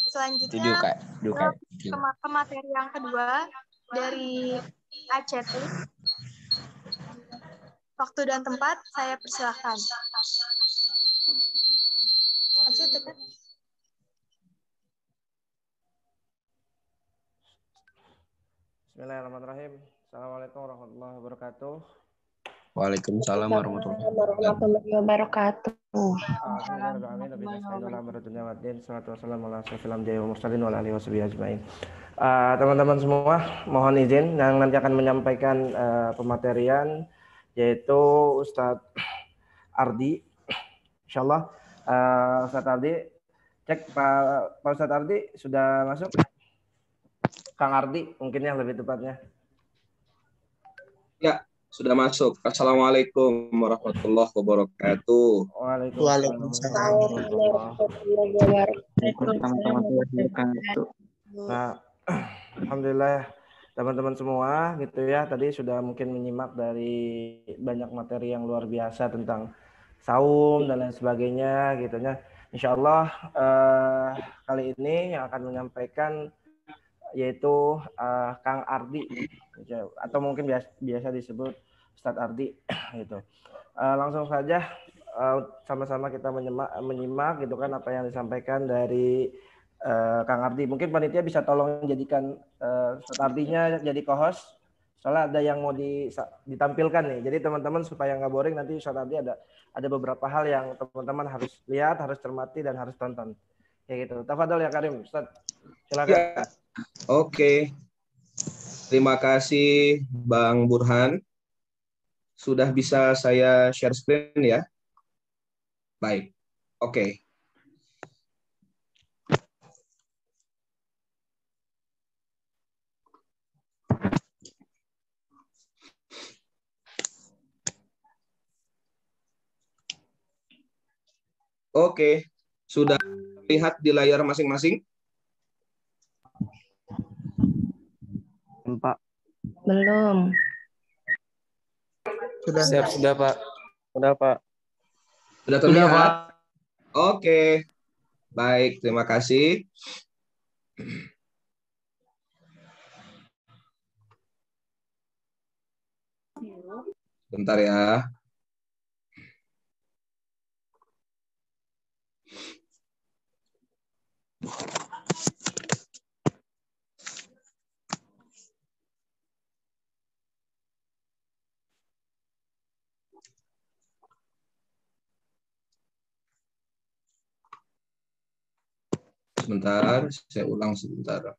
Selanjutnya ke materi yang kedua dari ACT. Waktu dan tempat saya persilahkan. ACT kan? Bismillahirrahmanirrahim. Assalamualaikum warahmatullahi wabarakatuh. Waalaikumsalam warahmatullahi wabarakatuh. Teman-teman semua, mohon izin yang nanti akan menyampaikan pematerian yaitu Ustadz Ardi. Insyaallah Ustadz Ardi, cek Pak Ustadz Ardi sudah masuk? Kang Ardi mungkin yang lebih tepatnya. Ya, sudah masuk. Assalamualaikum warahmatullahi wabarakatuh. Waalaikumsalam warahmatullahi wabarakatuh. Nah, alhamdulillah teman-teman semua gitu ya, tadi sudah mungkin menyimak dari banyak materi yang luar biasa tentang saum dan lain sebagainya gitu ya. Insyaallah kali ini yang akan menyampaikan yaitu Kang Ardi atau mungkin biasa disebut Ustadz Ardi gitu. Langsung saja sama-sama kita menyimak gitu kan apa yang disampaikan dari Kang Ardi. Mungkin panitia bisa tolong jadikan Ustadz Ardinya jadi co-host. Soalnya ada yang mau ditampilkan nih. Jadi teman-teman supaya nggak boring nanti Ustadz Ardi ada beberapa hal yang teman-teman harus lihat, harus cermati dan harus tonton. Kayak gitu. Tafadhol ya Karim, Ustadz. Silakan. Ya. Oke. Terima kasih Bang Burhan. Sudah bisa saya share screen ya? Baik. Oke. Oke. Sudah lihat di layar masing-masing? Pak. Belum. Sudah Pak. Sudah Pak. Sudah terlihat? Pak. Oke. Baik, terima kasih. Bentar ya. Sebentar, saya ulang sebentar.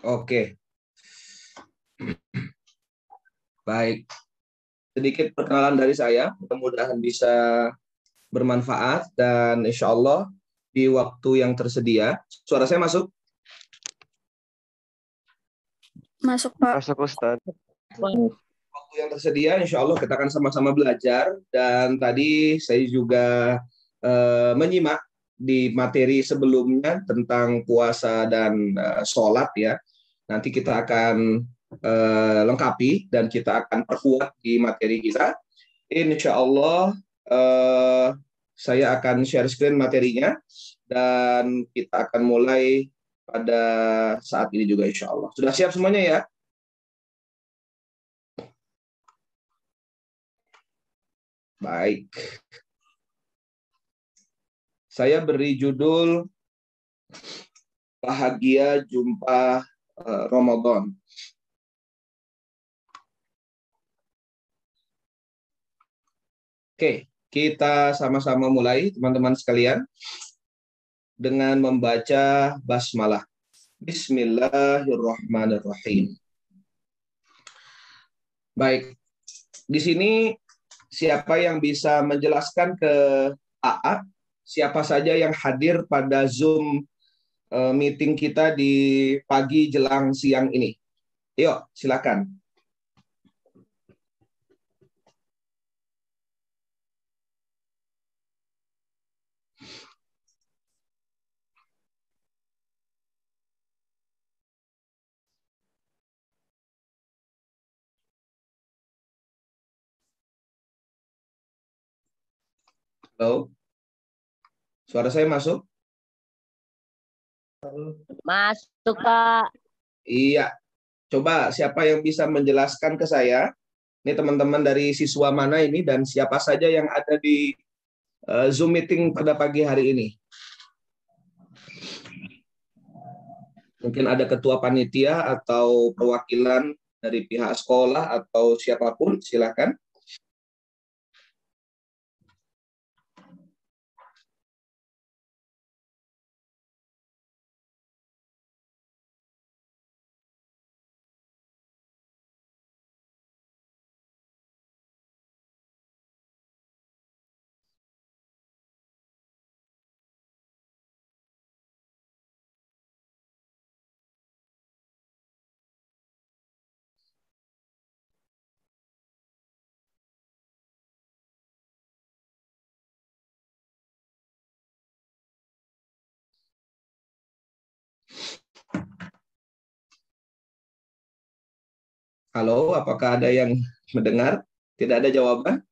Oke, baik. Sedikit perkenalan dari saya, mudah-mudahan bisa bermanfaat dan insya Allah di waktu yang tersedia. Suara saya masuk? Masuk, Pak. Masuk Ustaz. Waktu yang tersedia, insya Allah kita akan sama-sama belajar. Dan tadi saya juga menyimak di materi sebelumnya tentang puasa dan sholat ya. Nanti kita akan lengkapi dan kita akan perkuat di materi kita. Insya Allah saya akan share screen materinya dan kita akan mulai pada saat ini juga insya Allah. Sudah siap semuanya ya? Baik. Saya beri judul Bahagia Jumpa Ramadan. Oke, kita sama-sama mulai teman-teman sekalian dengan membaca basmalah. Bismillahirrahmanirrahim. Baik, di sini siapa yang bisa menjelaskan ke AA, siapa saja yang hadir pada Zoom meeting kita di pagi jelang siang ini? Yuk, silakan. Halo, suara saya masuk? Masuk, Pak. Iya, coba siapa yang bisa menjelaskan ke saya? Ini teman-teman dari siswa mana ini dan siapa saja yang ada di Zoom meeting pada pagi hari ini? Mungkin ada ketua panitia atau perwakilan dari pihak sekolah atau siapapun, silakan. Halo, apakah ada yang mendengar? Tidak ada jawaban?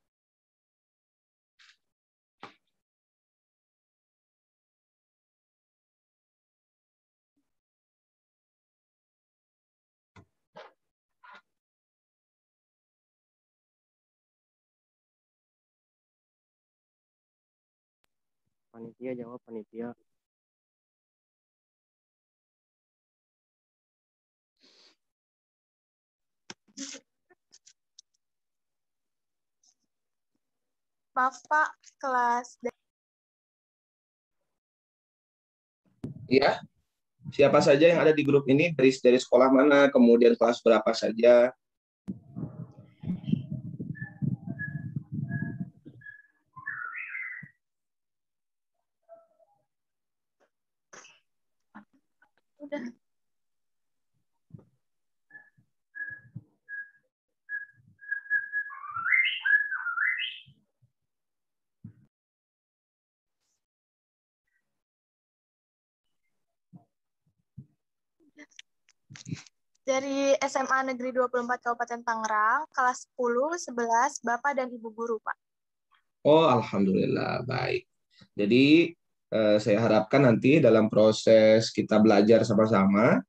Panitia jawab panitia. Maaf, Pak. Kelas Iya. Siapa saja yang ada di grup ini dari sekolah mana, kemudian kelas berapa saja? udah. Dari SMA Negeri 24 Kabupaten Tangerang, kelas 10, 11, Bapak dan Ibu Guru, Pak. Oh, alhamdulillah, baik. Jadi, saya harapkan nanti dalam proses kita belajar sama-sama,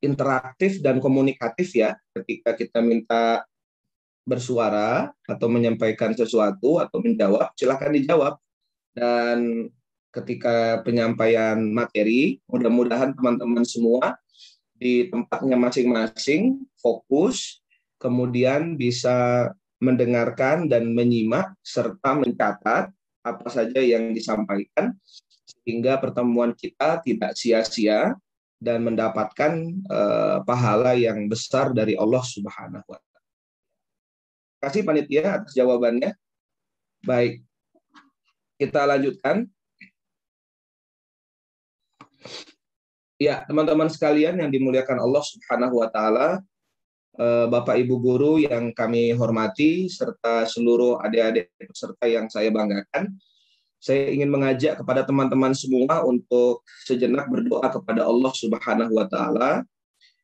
interaktif dan komunikatif ya, ketika kita minta bersuara atau menyampaikan sesuatu atau menjawab, silakan dijawab. Dan ketika penyampaian materi, mudah-mudahan teman-teman semua di tempatnya masing-masing fokus, kemudian bisa mendengarkan dan menyimak serta mencatat apa saja yang disampaikan, sehingga pertemuan kita tidak sia-sia dan mendapatkan pahala yang besar dari Allah Subhanahu wa Ta'ala. Terima kasih panitia atas jawabannya. Baik, kita lanjutkan. Ya, teman-teman sekalian yang dimuliakan Allah Subhanahu wa Ta'ala, Bapak Ibu guru yang kami hormati serta seluruh adik-adik peserta yang saya banggakan, saya ingin mengajak kepada teman-teman semua untuk sejenak berdoa kepada Allah Subhanahu wa Ta'ala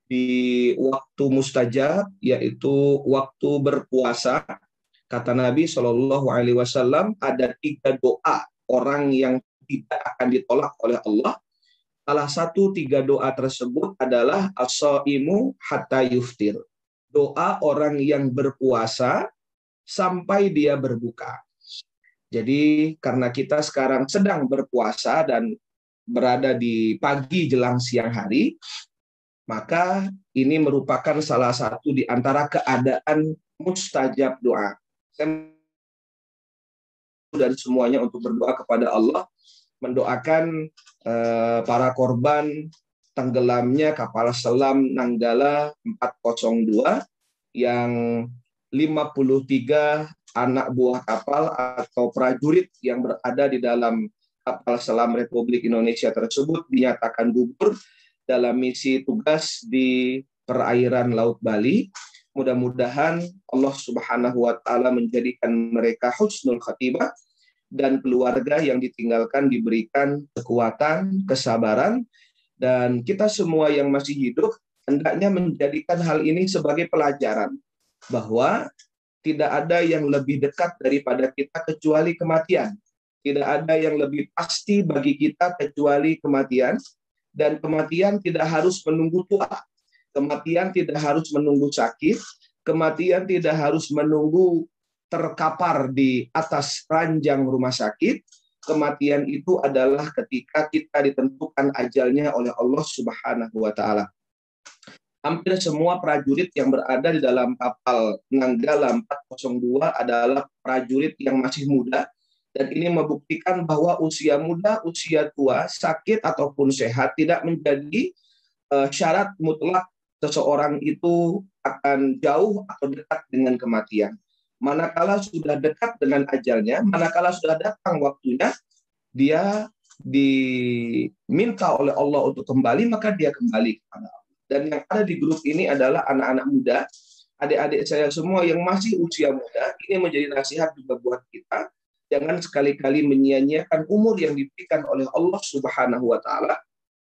di waktu mustajab, yaitu waktu berpuasa. Kata Nabi Shallallahu Alaihi Wasallam, ada 3 doa orang yang tidak akan ditolak oleh Allah. Salah satu 3 doa tersebut adalah as-shaimu hatta yuftir. Doa orang yang berpuasa sampai dia berbuka. Jadi karena kita sekarang sedang berpuasa dan berada di pagi jelang siang hari, maka ini merupakan salah satu di antara keadaan mustajab doa. Dan semuanya untuk berdoa kepada Allah, mendoakan para korban tenggelamnya kapal selam Nanggala 402 yang 53 anak buah kapal atau prajurit yang berada di dalam kapal selam Republik Indonesia tersebut dinyatakan gugur dalam misi tugas di perairan Laut Bali. Mudah-mudahan Allah Subhanahu wa Ta'ala menjadikan mereka husnul khatimah dan keluarga yang ditinggalkan diberikan kekuatan, kesabaran, dan kita semua yang masih hidup hendaknya menjadikan hal ini sebagai pelajaran bahwa tidak ada yang lebih dekat daripada kita kecuali kematian. Tidak ada yang lebih pasti bagi kita kecuali kematian, dan kematian tidak harus menunggu tua. Kematian tidak harus menunggu sakit, kematian tidak harus menunggu terkapar di atas ranjang rumah sakit. Kematian itu adalah ketika kita ditentukan ajalnya oleh Allah Subhanahu wa Ta'ala. Hampir semua prajurit yang berada di dalam kapal Nanggala 402 adalah prajurit yang masih muda, dan ini membuktikan bahwa usia muda, usia tua, sakit ataupun sehat tidak menjadi syarat mutlak seseorang itu akan jauh atau dekat dengan kematian. Manakala sudah dekat dengan ajalnya, manakala sudah datang waktunya, dia diminta oleh Allah untuk kembali, maka dia kembali kepada Allah. Dan yang ada di grup ini adalah anak-anak muda, adik-adik saya semua yang masih usia muda. Ini menjadi nasihat juga buat kita. Jangan sekali-kali menyia-nyiakan umur yang diberikan oleh Allah Subhanahu wa Ta'ala.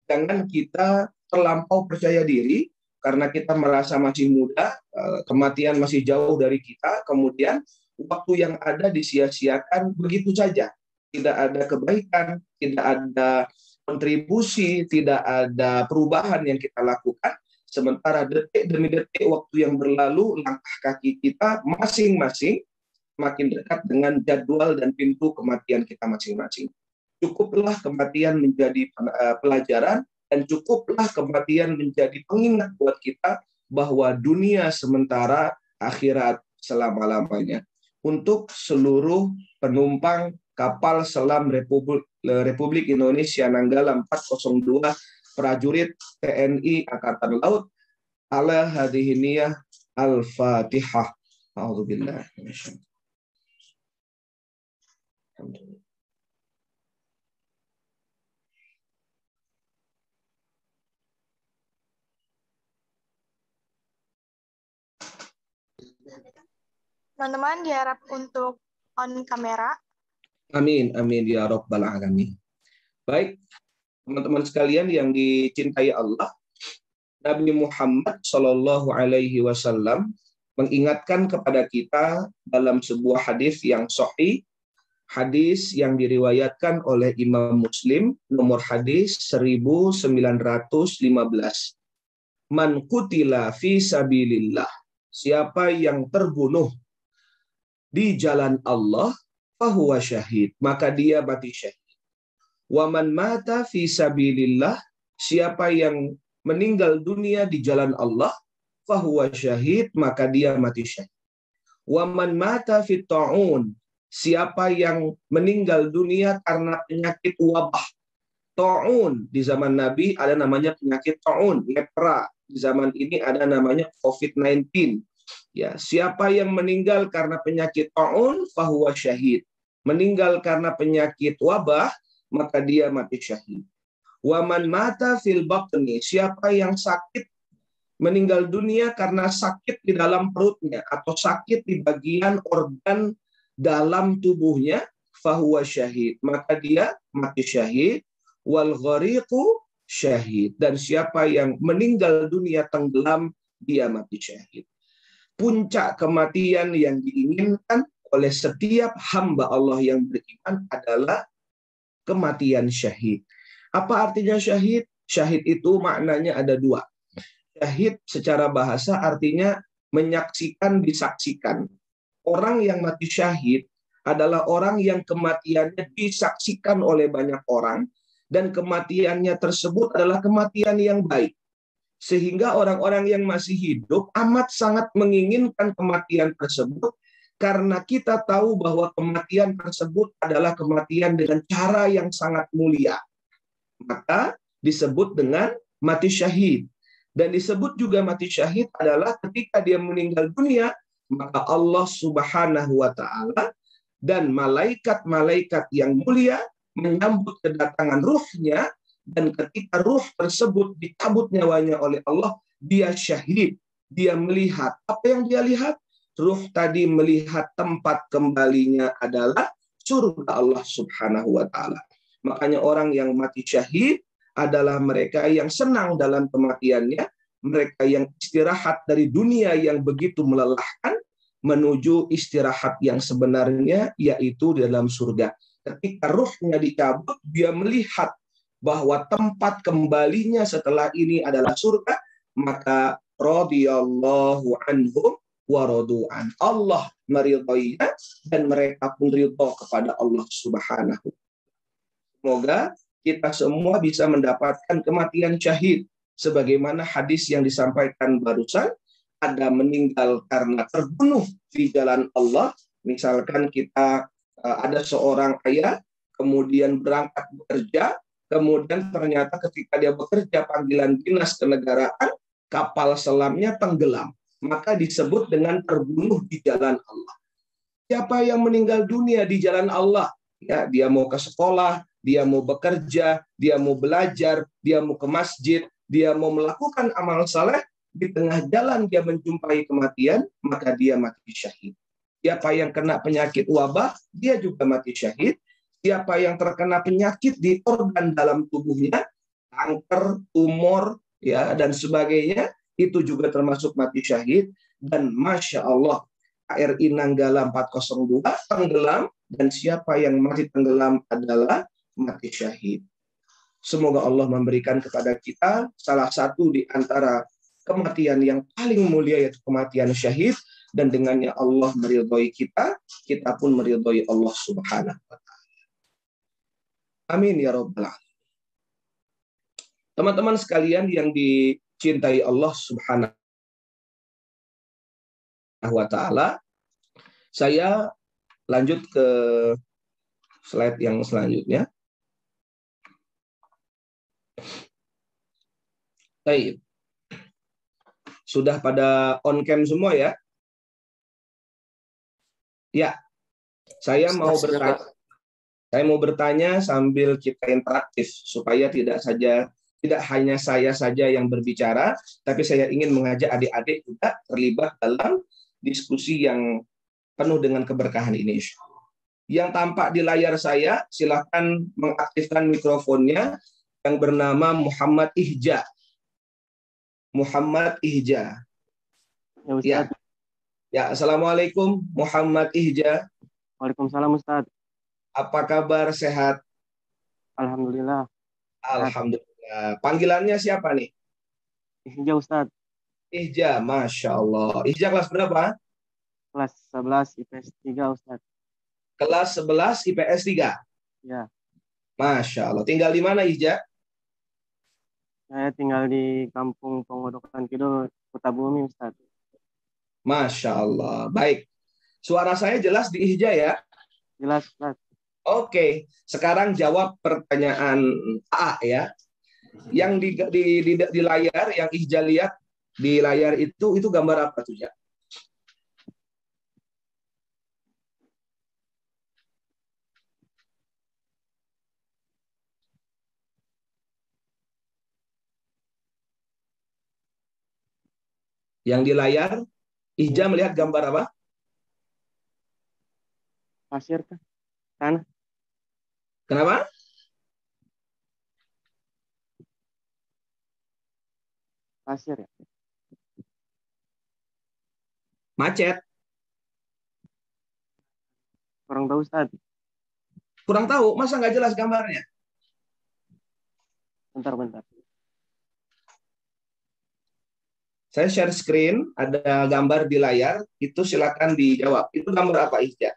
Jangan kita terlampau percaya diri karena kita merasa masih muda, kematian masih jauh dari kita, kemudian waktu yang ada disia-siakan begitu saja. Tidak ada kebaikan, tidak ada kontribusi, tidak ada perubahan yang kita lakukan. Sementara detik demi detik waktu yang berlalu, langkah kaki kita masing-masing makin dekat dengan jadwal dan pintu kematian kita masing-masing. Cukuplah kematian menjadi pelajaran, dan cukuplah kematian menjadi pengingat buat kita bahwa dunia sementara, akhirat selama-lamanya. Untuk seluruh penumpang kapal selam Republik Indonesia Nanggala 402 prajurit TNI Angkatan Laut, ala hadhihi niyah al-Fatihah. A'udzubillah. Teman-teman diharap untuk on kamera. Amin, amin ya rabbal alamin. Baik, teman-teman sekalian yang dicintai Allah, Nabi Muhammad Shallallahu Alaihi Wasallam mengingatkan kepada kita dalam sebuah hadis yang sahih, hadis yang diriwayatkan oleh Imam Muslim, nomor hadis 1915. Man qutila fi sabilillah siapa yang terbunuh di jalan Allah, fahuwa syahid, maka dia mati syahid. Wa man mata fi sabilillah, siapa yang meninggal dunia di jalan Allah, fahuwa syahid, maka dia mati syahid. Wa man mata fi ta'un, siapa yang meninggal dunia karena penyakit wabah. Ta'un di zaman Nabi ada namanya penyakit ta'un, lepra. Di zaman ini ada namanya COVID-19. Ya, siapa yang meninggal karena penyakit ta'un, fahuwa syahid. Meninggal karena penyakit wabah, maka dia mati syahid. Wa man mata fil batni, siapa yang sakit meninggal dunia karena sakit di dalam perutnya atau sakit di bagian organ dalam tubuhnya, fahuwa syahid, maka dia mati syahid. Wal ghariqu syahid, dan siapa yang meninggal dunia tenggelam, dia mati syahid. Puncak kematian yang diinginkan oleh setiap hamba Allah yang beriman adalah kematian syahid. Apa artinya syahid? Syahid itu maknanya ada dua. Syahid secara bahasa artinya menyaksikan, disaksikan. Orang yang mati syahid adalah orang yang kematiannya disaksikan oleh banyak orang, dan kematiannya tersebut adalah kematian yang baik. Sehingga orang-orang yang masih hidup amat sangat menginginkan kematian tersebut, karena kita tahu bahwa kematian tersebut adalah kematian dengan cara yang sangat mulia. Maka disebut dengan mati syahid. Dan disebut juga mati syahid adalah ketika dia meninggal dunia, maka Allah Subhanahu wa Ta'ala dan malaikat-malaikat yang mulia menyambut kedatangan ruhnya, dan ketika ruh tersebut dicabut nyawanya oleh Allah, dia syahid. Dia melihat. Apa yang dia lihat? Ruh tadi melihat tempat kembalinya adalah surga Allah Subhanahu wa Ta'ala. Makanya orang yang mati syahid adalah mereka yang senang dalam kematiannya, mereka yang istirahat dari dunia yang begitu melelahkan menuju istirahat yang sebenarnya, yaitu di dalam surga. Ketika ruhnya dicabut, dia melihat bahwa tempat kembalinya setelah ini adalah surga, maka radhiyallahu anhum wa radu'an. Allah meridhoinya dan mereka pun ridho kepada Allah Subhanahu. Semoga kita semua bisa mendapatkan kematian syahid. Sebagaimana hadis yang disampaikan barusan, ada meninggal karena terbunuh di jalan Allah. Misalkan kita ada seorang ayah, kemudian berangkat bekerja, kemudian ternyata ketika dia bekerja panggilan dinas kenegaraan, kapal selamnya tenggelam. Maka disebut dengan terbunuh di jalan Allah. Siapa yang meninggal dunia di jalan Allah? Ya, dia mau ke sekolah, dia mau bekerja, dia mau belajar, dia mau ke masjid, dia mau melakukan amal saleh, di tengah jalan dia menjumpai kematian, maka dia mati syahid. Siapa yang kena penyakit wabah, dia juga mati syahid. Siapa yang terkena penyakit di organ dalam tubuhnya, kanker, tumor, ya dan sebagainya, itu juga termasuk mati syahid. Dan Masya Allah, KRI Nanggala 402 tenggelam, dan siapa yang mati tenggelam adalah mati syahid. Semoga Allah memberikan kepada kita salah satu di antara kematian yang paling mulia, yaitu kematian syahid, dan dengannya Allah meridhoi kita, kita pun meridhoi Allah Subhanahu wa Ta'ala. Amin ya rabbal alamin. Teman-teman sekalian yang dicintai Allah Subhanahu wa Ta'ala, saya lanjut ke slide yang selanjutnya. Baik. Sudah pada on cam semua ya? Ya. Saya mau bertanya sambil kita interaktif supaya tidak hanya saya saja yang berbicara, tapi saya ingin mengajak adik-adik juga terlibat dalam diskusi yang penuh dengan keberkahan ini. Yang tampak di layar saya, silakan mengaktifkan mikrofonnya, yang bernama Muhammad Ihja. Muhammad Ihja. Ya. Ya, Assalamualaikum Muhammad Ihja. Waalaikumsalam Ustaz. Apa kabar, sehat? Alhamdulillah. Alhamdulillah. Panggilannya siapa nih? Ihja Ustaz. Ihja, Masya Allah. Ihja kelas berapa? Kelas 11 IPS 3 Ustadz. Kelas 11 IPS 3. Ya, Masya Allah. Tinggal di mana Ihja? saya tinggal di Kampung Pengodokan Kidul, Kota Bumi Ustadz. Masya Allah. Baik. Suara saya jelas di Ihja ya? Jelas Ustadz. Oke. Sekarang jawab pertanyaan A ya. Yang di layar, yang Ihja lihat di layar itu gambar apa tuh ya? Yang di layar, Ihja melihat gambar apa? Pasir kan? Tanah. Kenapa? Pasir ya. Macet. Kurang tahu Ustadz. Kurang tahu, masa nggak jelas gambarnya? Bentar. Saya share screen, ada gambar di layar, itu silakan dijawab. Itu gambar apa, Ihja?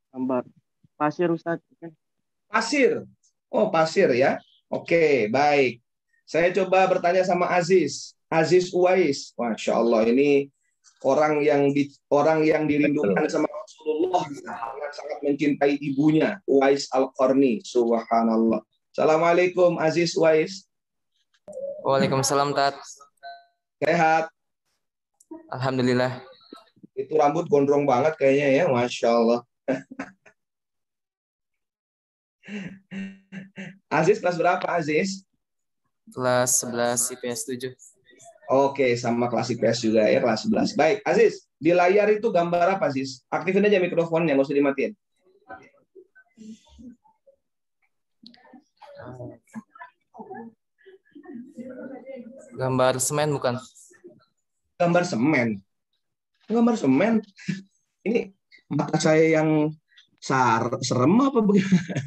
Gambar pasir Ustadz. Pasir. Oh, pasir ya. Oke, baik. Saya coba bertanya sama Aziz. Aziz Uwais. Masya Allah, ini orang yang dirindukan sama Rasulullah, sangat mencintai ibunya, Uwais Al-Qarni. Subhanallah. Assalamualaikum Aziz Uwais. Waalaikumsalam Tat. Sehat? Alhamdulillah. Itu rambut gondrong banget kayaknya ya, Masya Allah. Aziz kelas berapa Aziz? Kelas 11 IPS 7. Oke, sama kelas IPS juga ya, kelas 11. Baik, Aziz, di layar itu gambar apa Aziz? Aktifin aja mikrofonnya, nggak usah dimatiin. Gambar semen bukan? Gambar semen. Gambar semen. Ini mata saya yang serem apa bagaimana?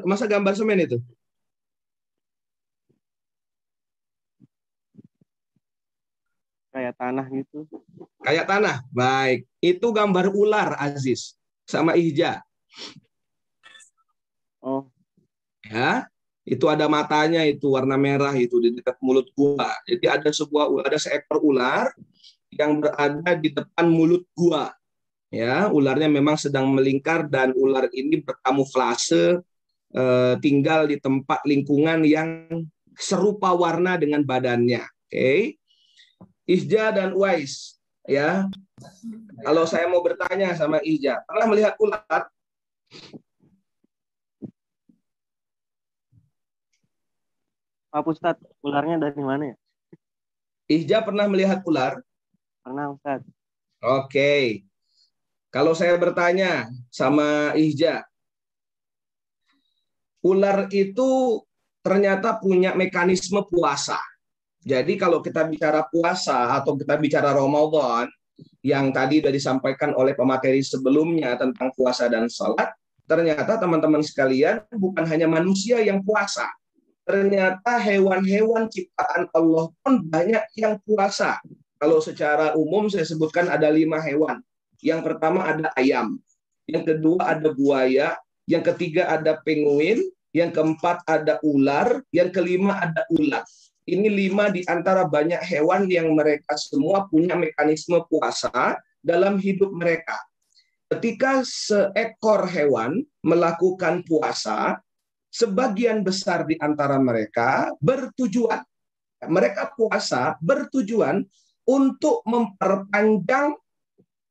Masa gambar semen itu? Kayak tanah gitu. Kayak tanah. Baik. Itu gambar ular Aziz sama Ihja. Oh, Ya. Itu ada matanya, itu warna merah itu di dekat mulut gua. Jadi ada seekor ular yang berada di depan mulut gua. Ya, ularnya memang sedang melingkar dan ular ini berkamuflase, tinggal di tempat lingkungan yang serupa warna dengan badannya. Oke. Ihja dan Uwais, ya. Kalau saya mau bertanya sama Ihja, pernah melihat ular? Pak Ustadz, ularnya dari mana ya? Ihja pernah melihat ular? Pernah Ustadz. Oke. Kalau saya bertanya sama Ihja, ular itu ternyata punya mekanisme puasa. Jadi kalau kita bicara puasa atau kita bicara Ramadan, yang tadi sudah disampaikan oleh pemateri sebelumnya tentang puasa dan sholat, ternyata teman-teman sekalian bukan hanya manusia yang puasa. Ternyata hewan-hewan ciptaan Allah pun banyak yang puasa. Kalau secara umum saya sebutkan ada 5 hewan. Yang pertama ada ayam, yang kedua ada buaya, yang ketiga ada penguin, yang keempat ada ular, yang kelima ada ulat. Ini 5 di antara banyak hewan yang mereka semua punya mekanisme puasa dalam hidup mereka. Ketika seekor hewan melakukan puasa, sebagian besar di antara mereka bertujuan. Mereka puasa bertujuan untuk memperpanjang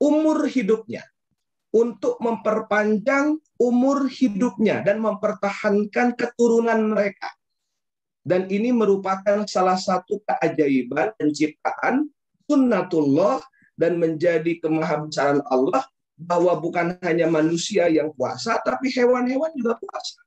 umur hidupnya. Untuk memperpanjang umur hidupnya dan mempertahankan keturunan mereka. Dan ini merupakan salah satu keajaiban penciptaan sunnatullah dan menjadi kemahabesaran Allah bahwa bukan hanya manusia yang puasa, tapi hewan-hewan juga puasa.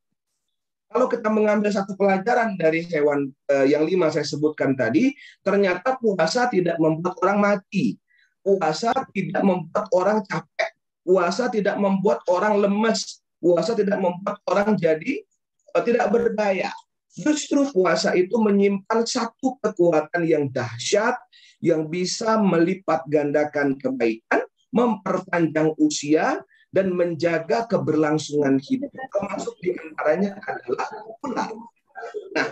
Kalau kita mengambil satu pelajaran dari hewan yang 5 saya sebutkan tadi, ternyata puasa tidak membuat orang mati. Puasa tidak membuat orang capek. Puasa tidak membuat orang lemes. Puasa tidak membuat orang jadi tidak berbahaya. Justru puasa itu menyimpan satu kekuatan yang dahsyat yang bisa melipat gandakan kebaikan, memperpanjang usia, dan menjaga keberlangsungan hidup. Termasuk diantaranya adalah ular. Nah,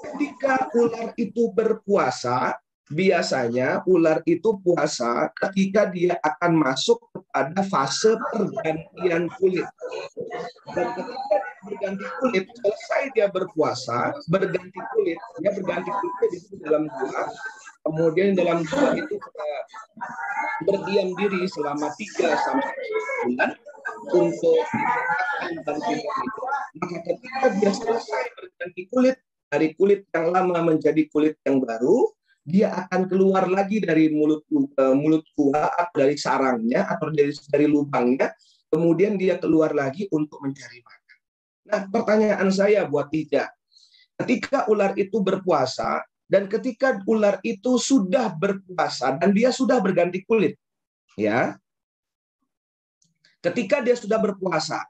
ketika ular itu berpuasa, biasanya ular itu puasa ketika dia akan masuk kepada fase pergantian kulit. Dan ketika dia berganti kulit, selesai dia berpuasa, berganti kulit, dia berganti kulitnya di dalam gua. Kemudian dalam gua itu berdiam diri selama 3 sampai 4 bulan untuk dimakan dan tidak itu. Maka ketika dia selesai berganti kulit, dari kulit yang lama menjadi kulit yang baru, dia akan keluar lagi dari mulut gua atau dari sarangnya atau dari lubangnya, kemudian dia keluar lagi untuk mencari makan. Nah, pertanyaan saya buat Ija, ketika ular itu berpuasa dan ketika ular itu sudah berpuasa dan dia sudah berganti kulit, ya, ketika dia sudah berpuasa,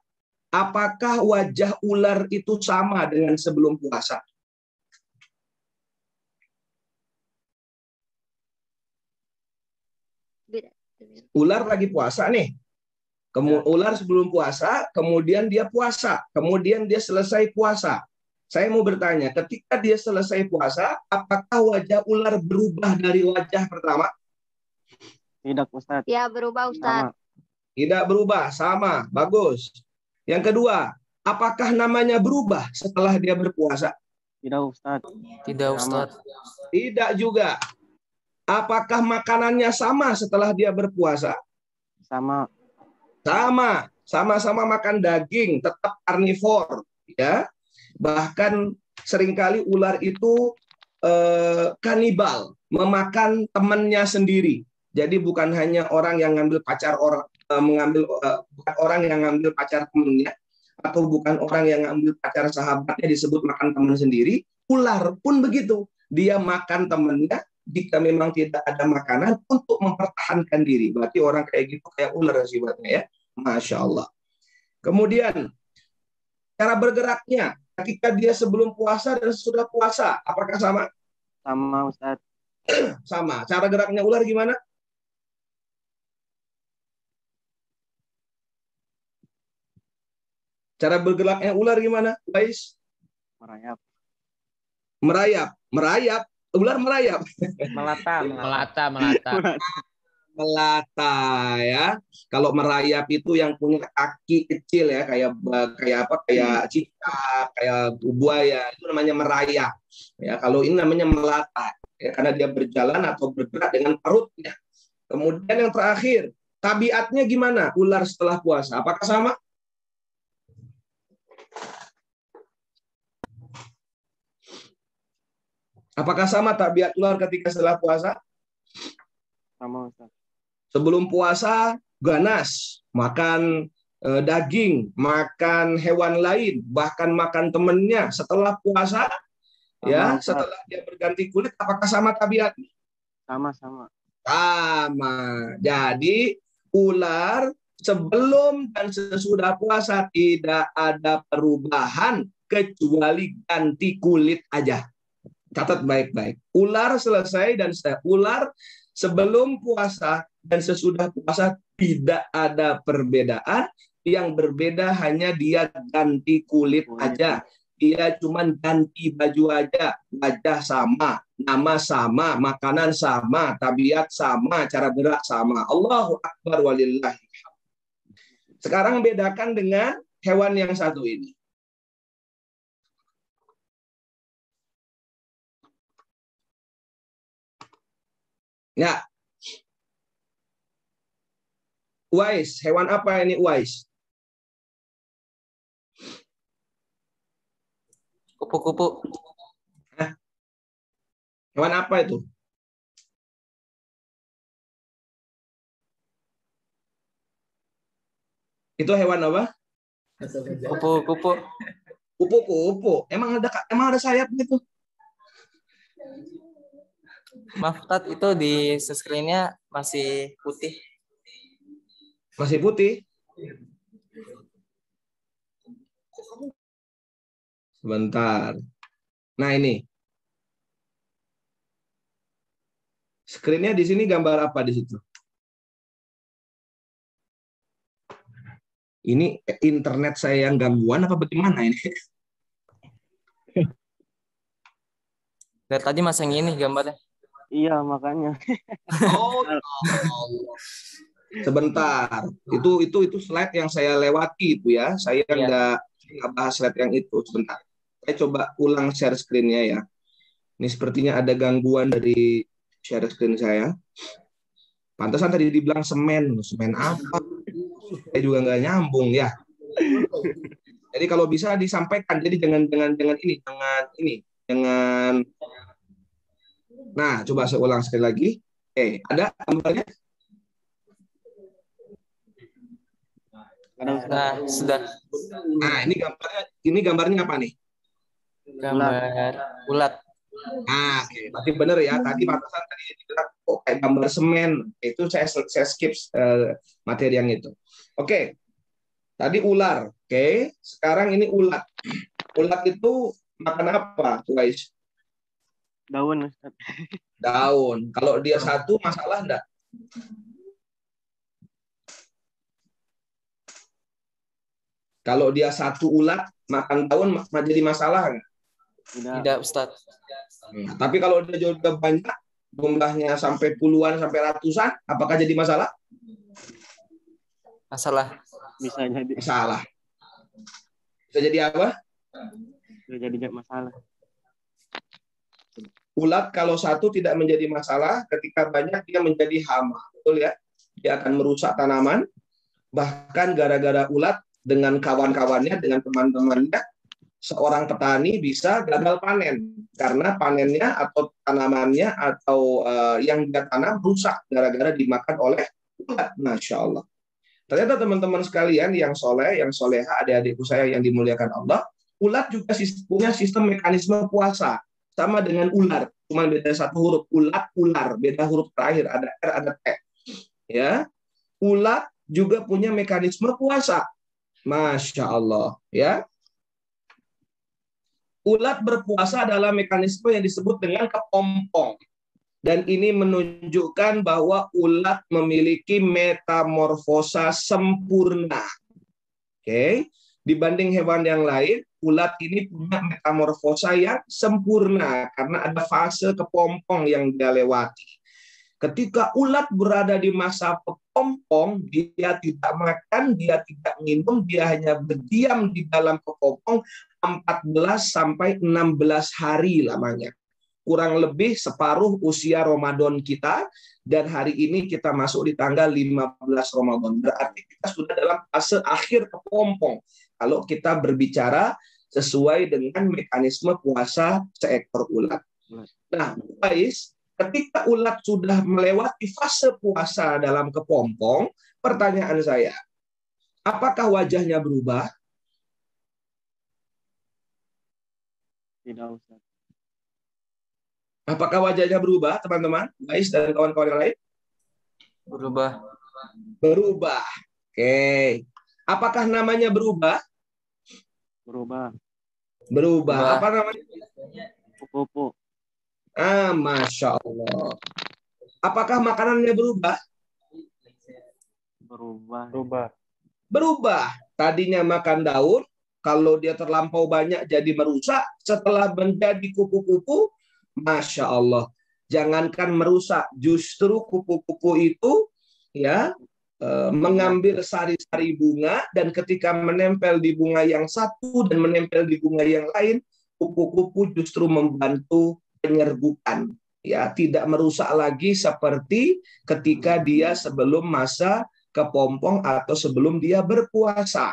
apakah wajah ular itu sama dengan sebelum puasa? Ular lagi puasa nih. Ular sebelum puasa, kemudian dia puasa, kemudian dia selesai puasa. Saya mau bertanya, ketika dia selesai puasa, apakah wajah ular berubah dari wajah pertama? Tidak, Ustaz. Ya, berubah, Ustaz. Sama. Tidak berubah, sama. Bagus. Yang kedua, apakah namanya berubah setelah dia berpuasa? Tidak, Ustaz. Tidak, Ustaz. Tidak juga. Apakah makanannya sama setelah dia berpuasa? Sama. Sama. Sama-sama makan daging, tetap karnivor, ya. Bahkan seringkali ular itu kanibal, memakan temannya sendiri. Jadi bukan hanya orang yang ngambil pacar orang, bukan orang yang ngambil pacar temannya, atau bukan orang yang ngambil pacar sahabatnya disebut makan teman sendiri. Ular pun begitu, dia makan temannya jika memang tidak ada makanan untuk mempertahankan diri. Berarti orang kayak gitu kayak ular sifatnya, ya. Masya Allah. Kemudian cara bergeraknya ketika dia sebelum puasa dan sesudah puasa, apakah sama? Sama, Ustaz. Sama. Cara geraknya ular gimana? Cara bergeraknya ular gimana, Wais? Merayap. Merayap. Merayap. Ular merayap. Melata. Melata, ya. Kalau merayap itu yang punya kaki kecil, ya, kayak apa? Kayak cicak, kayak buaya, itu namanya merayap. Ya, kalau ini namanya melata, ya, karena dia berjalan atau bergerak dengan perutnya. Kemudian yang terakhir, tabiatnya gimana ular setelah puasa? Apakah sama? Apakah sama tabiat ular ketika setelah puasa? Sama, Ustaz. Sebelum puasa ganas, makan daging, makan hewan lain, bahkan makan temennya. Setelah puasa, ya, setelah dia berganti kulit, apakah sama tabiatnya? Sama. Sama. Jadi ular sebelum dan sesudah puasa tidak ada perubahan kecuali ganti kulit aja. Catat baik-baik. Ular selesai dan ular sebelum puasa dan sesudah puasa tidak ada perbedaan. Yang berbeda hanya dia ganti kulit aja. Dia cuma ganti baju aja. Wajah sama, nama sama, makanan sama, tabiat sama, cara gerak sama. Allahu Akbar walillahi. Sekarang bedakan dengan hewan yang satu ini. Ya. Uwais, hewan apa ini Uwais? Kupu-kupu. Hewan apa itu? Itu hewan apa? Kupu-kupu. Kupu-kupu. Emang ada sayap gitu? Maaf, Tat, itu di screen-nya masih putih. Masih putih? Sebentar. Nah, ini. Screen-nya di sini gambar apa di situ? Ini internet saya yang gangguan apa bagaimana ini? Dari tadi masang ini gambarnya. Iya, makanya. Oh, Allah. Sebentar. Itu slide yang saya lewati itu ya. Saya Iya. nggak bahas slide yang itu. Sebentar. Saya coba ulang share screen-nya ya. Ini sepertinya ada gangguan dari share screen saya. Pantesan tadi dibilang semen. Semen apa? Saya juga nggak nyambung ya. Jadi kalau bisa disampaikan. Jadi jangan. Nah, coba saya ulang sekali lagi. Ada gambarnya? Nah, sudah. Nah, ini gambarnya apa nih? Gambar ulat. Nah, oke. Berarti benar ya. Tadi batasan tadi dibilang kayak gambar semen. Itu saya skip materi yang itu. Oke. Tadi ular. Oke. Sekarang ini ulat. Ulat itu makan apa, guys? Daun, Ustaz. Daun. Kalau dia satu, masalah enggak? Kalau dia satu ulat makan daun, jadi masalah enggak? Tidak, Ustadz. Tapi kalau dia juga banyak, jumlahnya sampai puluhan, sampai ratusan, apakah jadi masalah? Masalah. Bisa jadi. Masalah. Bisa jadi apa? Bisa jadi nggak masalah. Ulat kalau satu tidak menjadi masalah, ketika banyak dia menjadi hama. Betul ya? Dia akan merusak tanaman. Bahkan gara-gara ulat dengan kawan-kawannya, dengan teman-temannya, seorang petani bisa gagal panen. Karena panennya atau tanamannya atau yang dia tanam rusak gara-gara dimakan oleh ulat. Masya Allah. Ternyata teman-teman sekalian yang soleh, yang soleha, adik-adikku saya yang dimuliakan Allah, ulat juga punya sistem mekanisme puasa. Sama dengan ular, cuma beda satu huruf. Ulat, ular, beda huruf terakhir, ada R, ada T. Ya, ulat juga punya mekanisme puasa. Masya Allah, ya. Ulat berpuasa adalah mekanisme yang disebut dengan kepompong. Dan ini menunjukkan bahwa ulat memiliki metamorfosa sempurna. Oke. Dibanding hewan yang lain, ulat ini punya metamorfosa yang sempurna karena ada fase kepompong yang dia lewati. Ketika ulat berada di masa kepompong, dia tidak makan, dia tidak minum, dia hanya berdiam di dalam kepompong 14 sampai 16 hari lamanya. Kurang lebih separuh usia Ramadan kita, dan hari ini kita masuk di tanggal 15 Ramadan. Berarti kita sudah dalam fase akhir kepompong. Kalau kita berbicara sesuai dengan mekanisme puasa seekor ulat. Nah, guys, ketika ulat sudah melewati fase puasa dalam kepompong, pertanyaan saya, apakah wajahnya berubah? Tidak, Ustaz. Apakah wajahnya berubah, teman-teman? Guys dan kawan-kawan yang lain? Berubah. Berubah. Oke. Apakah namanya berubah? Berubah. Berubah. Apa namanya? Kupu-kupu. Masya Allah. Apakah makanannya berubah? Berubah. Berubah. Tadinya makan daun, kalau dia terlampau banyak jadi merusak, setelah menjadi kupu-kupu, Masya Allah. Jangankan merusak, justru kupu-kupu itu ya mengambil sari-sari bunga, dan ketika menempel di bunga yang satu dan menempel di bunga yang lain, kupu-kupu justru membantu penyerbukan. Ya, tidak merusak lagi seperti ketika dia sebelum masa kepompong atau sebelum dia berpuasa.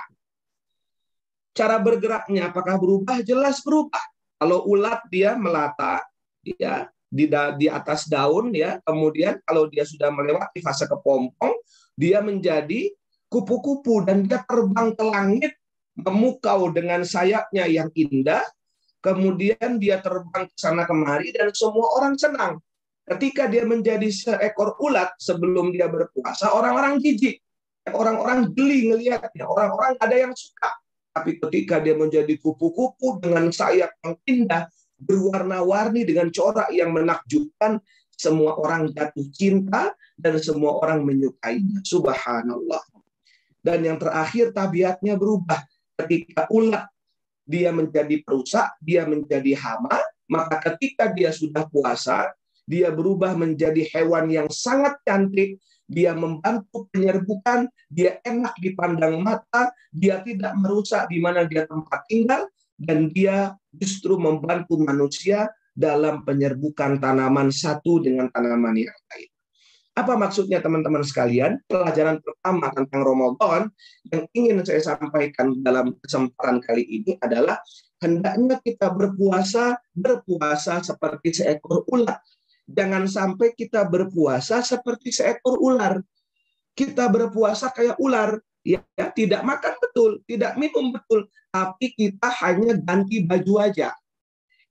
Cara bergeraknya apakah berubah? Jelas berubah. Kalau ulat dia melata ya di atas daun ya, kemudian kalau dia sudah melewati fase kepompong, dia menjadi kupu-kupu dan dia terbang ke langit, memukau dengan sayapnya yang indah, kemudian dia terbang ke sana kemari dan semua orang senang. Ketika dia menjadi seekor ulat sebelum dia berpuasa, orang-orang jijik, orang-orang geli ngelihatnya, orang-orang ada yang suka. Tapi ketika dia menjadi kupu-kupu dengan sayap yang indah, berwarna-warni dengan corak yang menakjubkan, semua orang jatuh cinta dan semua orang menyukainya. Subhanallah. Dan yang terakhir, tabiatnya berubah. Ketika ulat dia menjadi perusak, dia menjadi hama, maka ketika dia sudah puasa, dia berubah menjadi hewan yang sangat cantik, dia membantu penyerbukan, dia enak dipandang mata, dia tidak merusak di mana dia tempat tinggal, dan dia justru membantu manusia dalam penyerbukan tanaman satu dengan tanaman yang lain. Apa maksudnya teman-teman sekalian? Pelajaran pertama tentang Ramadan yang ingin saya sampaikan dalam kesempatan kali ini adalah hendaknya kita berpuasa seperti seekor ular. Jangan sampai kita berpuasa seperti seekor ular. Kita berpuasa kayak ular, ya, tidak makan betul, tidak minum betul, tapi kita hanya ganti baju aja.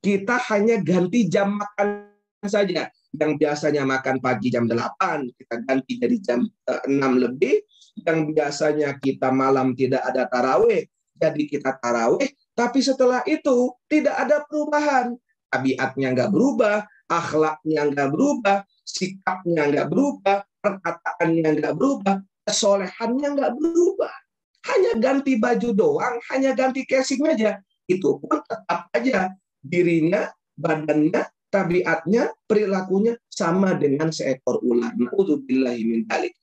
Kita hanya ganti jam makan saja. Yang biasanya makan pagi jam 8, kita ganti jadi jam 6 lebih. Yang biasanya kita malam tidak ada tarawih, jadi kita tarawih. Tapi setelah itu tidak ada perubahan. Tabiatnya nggak berubah, akhlaknya nggak berubah, sikapnya nggak berubah, perkataannya nggak berubah, kesolehannya nggak berubah. Hanya ganti baju doang, hanya ganti casing aja. Itu pun tetap aja dirinya, badannya, tabiatnya, perilakunya sama dengan seekor ular. Na'udzubillahi min dzalik.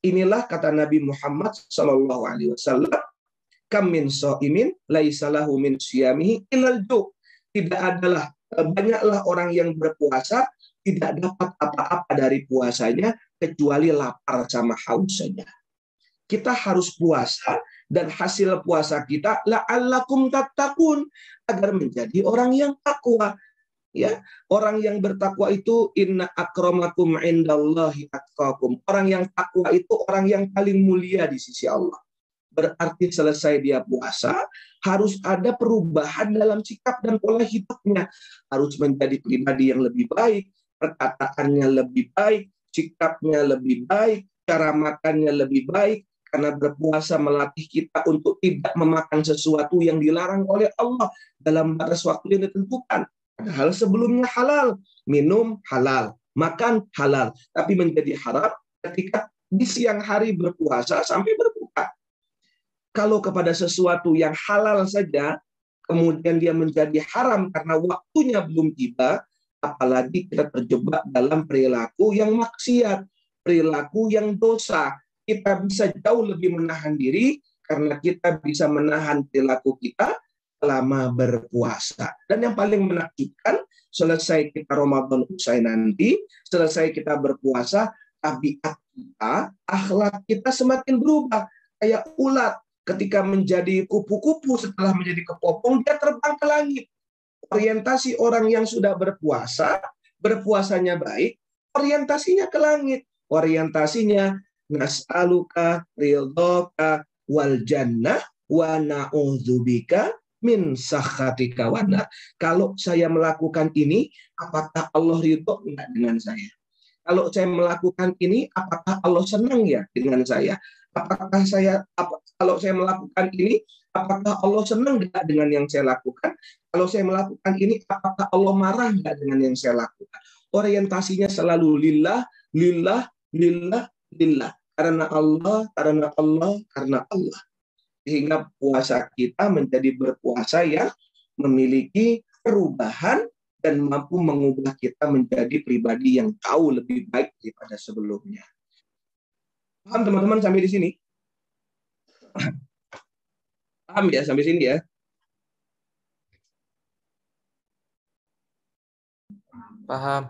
Inilah kata Nabi Muhammad SAW, kam min shaimin laisa lahu min siyamihi illal ju'. Tidak adalah, banyaklah orang yang berpuasa tidak dapat apa-apa dari puasanya kecuali lapar sama haus saja. Kita harus puasa dan hasil puasa kita la'allakum tattaqun, agar menjadi orang yang takwa. Ya, orang yang bertakwa itu inna akramakum indallahi atqakum. Orang yang takwa itu orang yang paling mulia di sisi Allah. Berarti selesai dia puasa, harus ada perubahan dalam sikap dan pola hidupnya. Harus menjadi pribadi yang lebih baik, perkataannya lebih baik, sikapnya lebih baik, cara makannya lebih baik. Karena berpuasa melatih kita untuk tidak memakan sesuatu yang dilarang oleh Allah dalam batas waktu yang ditentukan. Padahal sebelumnya halal, minum halal, makan halal, tapi menjadi haram ketika di siang hari berpuasa sampai berbuka. Kalau kepada sesuatu yang halal saja, kemudian dia menjadi haram karena waktunya belum tiba, apalagi kita terjebak dalam perilaku yang maksiat, perilaku yang dosa. Kita bisa jauh lebih menahan diri karena kita bisa menahan perilaku kita selama berpuasa. Dan yang paling menakjubkan, selesai kita Ramadan usai nanti, selesai kita berpuasa, tabiat kita, akhlak kita semakin berubah. Kayak ulat, ketika menjadi kupu-kupu setelah menjadi kepopong, dia terbang ke langit. Orientasi orang yang sudah berpuasa, berpuasanya baik, orientasinya ke langit. Orientasinya, nas'aluka ridhaka wal jannah wa na'udzubika min sakhatika wana. Kalau saya melakukan ini, apakah Allah ridho enggak dengan saya? Kalau saya melakukan ini, apakah Allah senang ya dengan saya? Kalau saya melakukan ini, apakah Allah senang enggak dengan yang saya lakukan? Kalau saya melakukan ini, apakah Allah marah enggak dengan yang saya lakukan? Orientasinya selalu lillah, lillah, lillah, lillah. Karena Allah, karena Allah, karena Allah. Sehingga puasa kita menjadi berpuasa yang memiliki perubahan dan mampu mengubah kita menjadi pribadi yang jauh lebih baik daripada sebelumnya. Paham teman-teman sampai di sini? Paham ya sampai sini ya? Paham.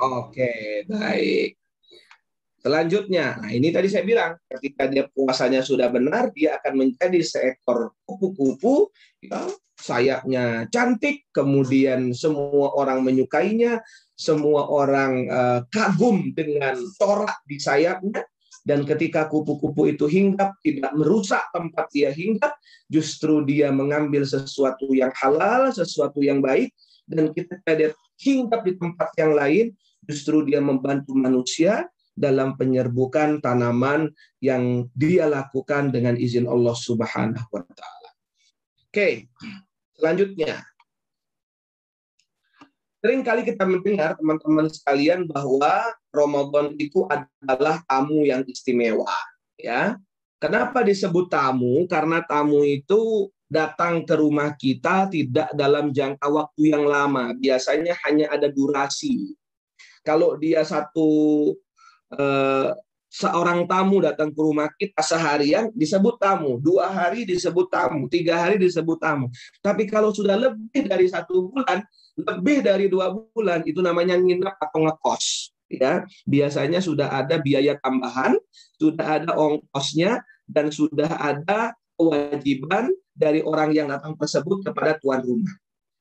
Oke, baik. Selanjutnya, nah ini tadi saya bilang, ketika dia puasanya sudah benar, dia akan menjadi seekor kupu-kupu, ya, sayapnya cantik, kemudian semua orang menyukainya, semua orang kagum dengan corak di sayapnya, dan ketika kupu-kupu itu hinggap, tidak merusak tempat dia hinggap, justru dia mengambil sesuatu yang halal, sesuatu yang baik, dan ketika dia hinggap di tempat yang lain, justru dia membantu manusia dalam penyerbukan tanaman yang dia lakukan dengan izin Allah Subhanahu wa Ta'ala. Oke, selanjutnya. Sering kali kita mendengar teman-teman sekalian bahwa Ramadan itu adalah tamu yang istimewa, ya. Kenapa disebut tamu? Karena tamu itu datang ke rumah kita tidak dalam jangka waktu yang lama. Biasanya hanya ada durasi. Kalau dia seorang tamu datang ke rumah kita seharian disebut tamu, 2 hari disebut tamu, 3 hari disebut tamu. Tapi kalau sudah lebih dari 1 bulan, lebih dari 2 bulan, itu namanya nginap atau ngekos. Ya, biasanya sudah ada biaya tambahan, sudah ada ongkosnya, dan sudah ada kewajiban dari orang yang datang tersebut kepada tuan rumah.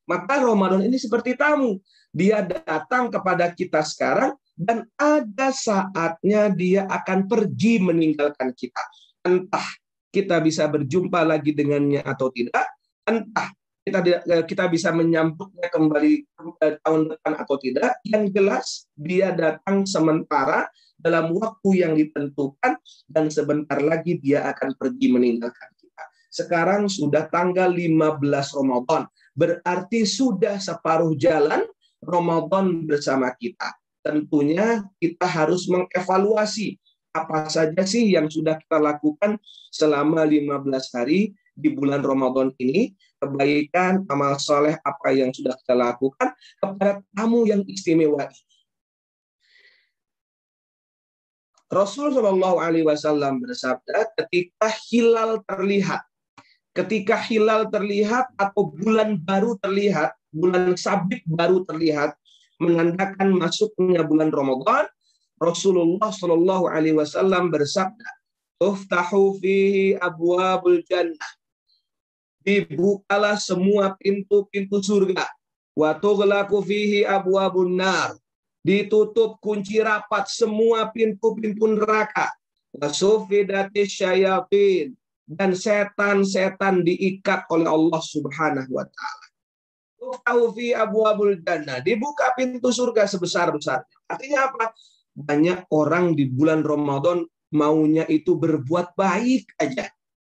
Maka Ramadan ini seperti tamu. Dia datang kepada kita sekarang dan ada saatnya dia akan pergi meninggalkan kita. Entah kita bisa berjumpa lagi dengannya atau tidak, entah kita bisa menyambutnya kembali tahun depan atau tidak. Yang jelas dia datang sementara dalam waktu yang ditentukan dan sebentar lagi dia akan pergi meninggalkan kita. Sekarang sudah tanggal 15 Ramadan. Berarti sudah separuh jalan Ramadan bersama kita. Tentunya kita harus mengevaluasi apa saja sih yang sudah kita lakukan selama 15 hari di bulan Ramadan ini, kebaikan, amal soleh apa yang sudah kita lakukan kepada tamu yang istimewa ini. Rasul Shallallahu Alaihi Wasallam bersabda, ketika hilal terlihat atau bulan baru terlihat, bulan sabit baru terlihat, menandakan masuknya bulan Ramadan, Rasulullah Shallallahu Alaihi Wasallam bersabda, "Tuftahu fihi abwabul jannah." Dibukalah semua pintu-pintu surga. Wa tughlaqu fihi abwabun nar. Ditutup kunci rapat semua pintu-pintu neraka. Wa sufidatis syayatin. Dan setan-setan diikat oleh Allah Subhanahu wa taala. Tuftahu fi abwabul jannah. Dibuka pintu surga sebesar-besarnya. Artinya apa? Banyak orang di bulan Ramadan maunya itu berbuat baik aja.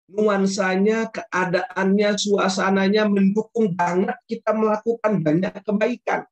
Nuansanya, keadaannya, suasananya mendukung banget kita melakukan banyak kebaikan.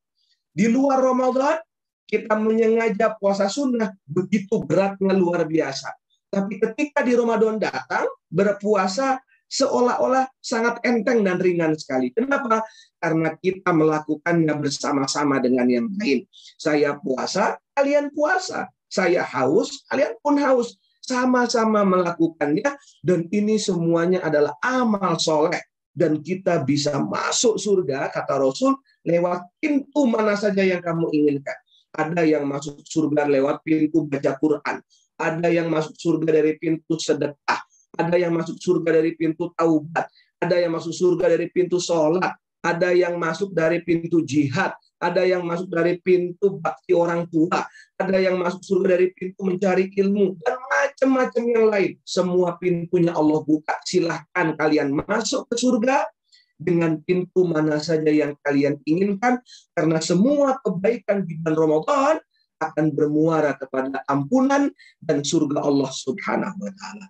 Di luar Ramadan, kita menyengaja puasa sunnah, begitu beratnya luar biasa. Tapi ketika di Ramadan datang, berpuasa seolah-olah sangat enteng dan ringan sekali. Kenapa? Karena kita melakukannya bersama-sama dengan yang lain. Saya puasa, kalian puasa. Saya haus, kalian pun haus. Sama-sama melakukannya, dan ini semuanya adalah amal soleh. Dan kita bisa masuk surga, kata Rasul, lewat pintu mana saja yang kamu inginkan. Ada yang masuk surga lewat pintu baca Quran. Ada yang masuk surga dari pintu sedekah. Ada yang masuk surga dari pintu taubat. Ada yang masuk surga dari pintu sholat. Ada yang masuk dari pintu jihad. Ada yang masuk dari pintu bakti orang tua. Ada yang masuk surga dari pintu mencari ilmu. Dan macam-macam yang lain. Semua pintunya Allah buka. Silahkan kalian masuk ke surga dengan pintu mana saja yang kalian inginkan. Karena semua kebaikan di bulan Ramadan akan bermuara kepada ampunan dan surga Allah Subhanahu wa taala.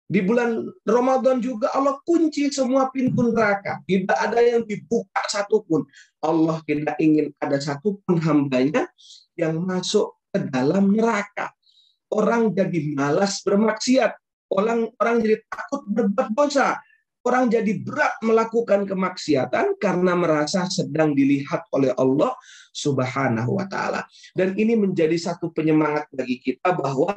Di bulan Ramadan juga Allah kunci semua pintu neraka. Tidak ada yang dibuka satupun. Allah tidak ingin ada satupun hambanya yang masuk ke dalam neraka. Orang jadi malas bermaksiat. Orang jadi takut berbuat dosa. Orang jadi berat melakukan kemaksiatan karena merasa sedang dilihat oleh Allah Subhanahu wa taala. Dan ini menjadi satu penyemangat bagi kita bahwa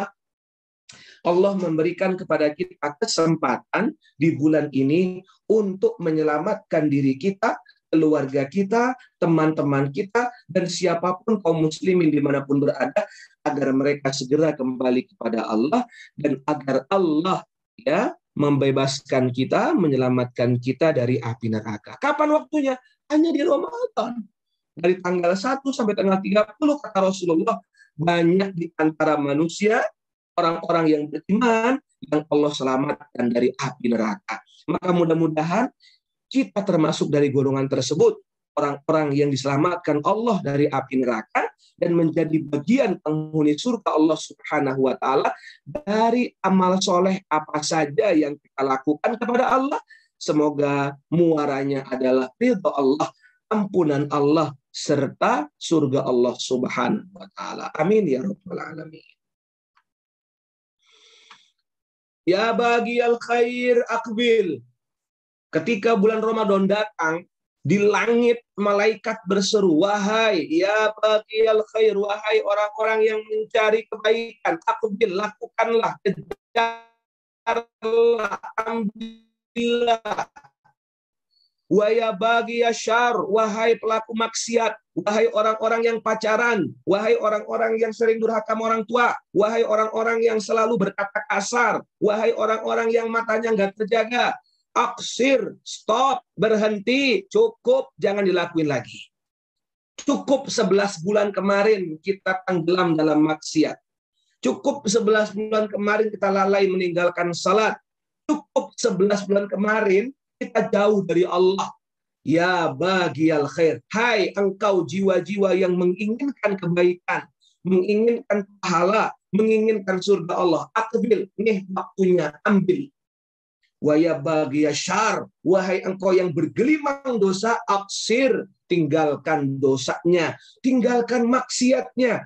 Allah memberikan kepada kita kesempatan di bulan ini untuk menyelamatkan diri kita, keluarga kita, teman-teman kita, dan siapapun kaum muslimin dimanapun berada, agar mereka segera kembali kepada Allah, dan agar Allah membebaskan kita, menyelamatkan kita dari api neraka. Kapan waktunya? Hanya di Ramadan. Dari tanggal 1 sampai tanggal 30, kata Rasulullah, banyak di antara manusia, orang-orang yang beriman, yang Allah selamatkan dari api neraka. Maka mudah-mudahan kita termasuk dari golongan tersebut. orang-orang yang diselamatkan Allah dari api neraka dan menjadi bagian penghuni surga Allah Subhanahu wa taala dari amal soleh apa saja yang kita lakukan kepada Allah. Semoga muaranya adalah ridha Allah, ampunan Allah, serta surga Allah Subhanahu wa taala. Amin ya rabbal alamin. Ya bagiyal khair aqbil. Ketika bulan Ramadan datang, di langit malaikat berseru, wahai ya bagiyal khair, wahai orang-orang yang mencari kebaikan, aqbil, lakukanlah, kejarlah, ambillah. Wa ya bagi syar, wahai pelaku maksiat, wahai orang-orang yang pacaran, wahai orang-orang yang sering durhaka sama orang tua, wahai orang-orang yang selalu berkata kasar, wahai orang-orang yang matanya nggak terjaga, aksir, stop, berhenti, cukup, jangan dilakuin lagi. Cukup 11 bulan kemarin kita tenggelam dalam maksiat. Cukup 11 bulan kemarin kita lalai meninggalkan salat. Cukup 11 bulan kemarin kita jauh dari Allah. Ya bagiyal khair. Hai engkau jiwa-jiwa yang menginginkan kebaikan, menginginkan pahala, menginginkan surga Allah. Aqbil, nih waktunya, ambil. Wa ya bagiyal syar. Wahai engkau yang bergelimang dosa, aksir, tinggalkan dosanya, tinggalkan maksiatnya.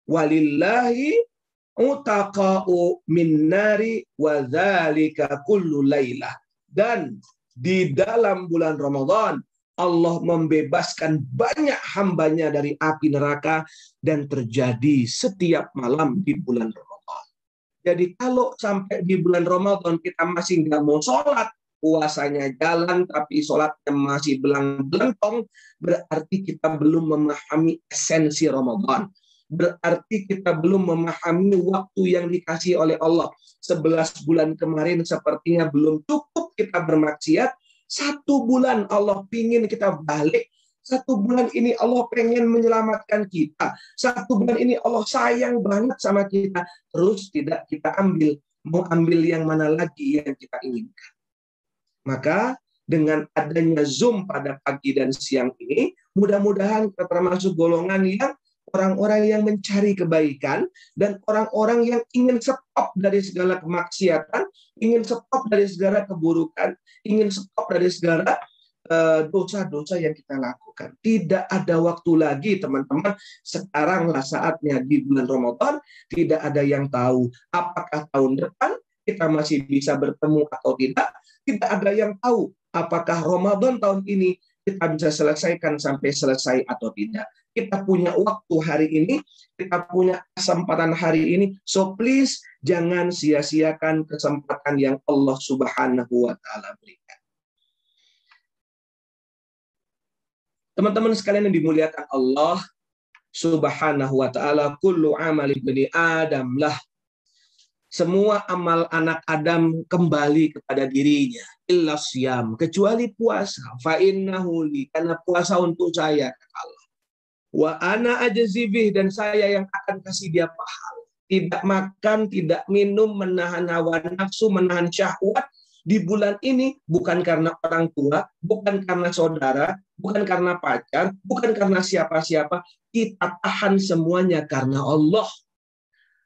Walillahi utaqa'u min nari wa dzalika kullu lailah. Dan di dalam bulan Ramadan, Allah membebaskan banyak hambanya dari api neraka dan terjadi setiap malam di bulan Ramadan. Jadi kalau sampai di bulan Ramadan kita masih nggak mau sholat, puasanya jalan tapi sholatnya masih belang-belantong, berarti kita belum memahami esensi Ramadan. Berarti kita belum memahami waktu yang dikasih oleh Allah. 11 bulan kemarin sepertinya belum cukup kita bermaksiat. 1 bulan Allah pingin kita balik. 1 bulan ini Allah pengen menyelamatkan kita. 1 bulan ini Allah sayang banget sama kita. Terus tidak kita ambil. Mau ambil yang mana lagi yang kita inginkan. Maka dengan adanya Zoom pada pagi dan siang ini, mudah-mudahan kita termasuk golongan yang orang-orang yang mencari kebaikan dan orang-orang yang ingin stop dari segala kemaksiatan, ingin stop dari segala keburukan, ingin stop dari segala dosa-dosa yang kita lakukan. Tidak ada waktu lagi, teman-teman. Sekaranglah saatnya di bulan Ramadan. Tidak ada yang tahu apakah tahun depan kita masih bisa bertemu atau tidak. Tidak ada yang tahu apakah Ramadan tahun ini kita bisa selesaikan sampai selesai atau tidak. Kita punya waktu hari ini, kita punya kesempatan hari ini. So please, jangan sia-siakan kesempatan yang Allah Subhanahu wa taala berikan. Teman-teman sekalian yang dimuliakan Allah Subhanahu wa taala, kullu amali bani Adam lah. Semua amal anak Adam kembali kepada dirinya. Illa siyam, kecuali puasa. Fa innahu li, karena puasa untuk saya, kata Allah. Wa ana ajzibih, dan saya yang akan kasih dia pahala. Tidak makan, tidak minum, menahan hawa nafsu, menahan syahwat di bulan ini bukan karena orang tua, bukan karena saudara, bukan karena pacar, bukan karena siapa-siapa. Kita tahan semuanya karena Allah.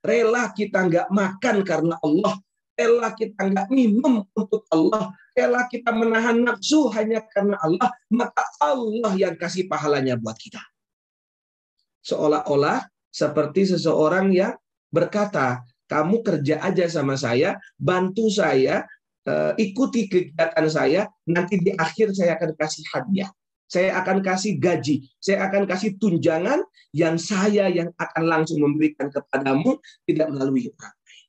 Rela kita nggak makan karena Allah. Rela kita nggak minum untuk Allah. Rela kita menahan nafsu hanya karena Allah. Maka Allah yang kasih pahalanya buat kita. Seolah-olah seperti seseorang yang berkata, kamu kerja aja sama saya, bantu saya, ikuti kegiatan saya, nanti di akhir saya akan kasih hadiah. Saya akan kasih gaji, saya akan kasih tunjangan yang saya yang akan langsung memberikan kepadamu, tidak melalui orang lain.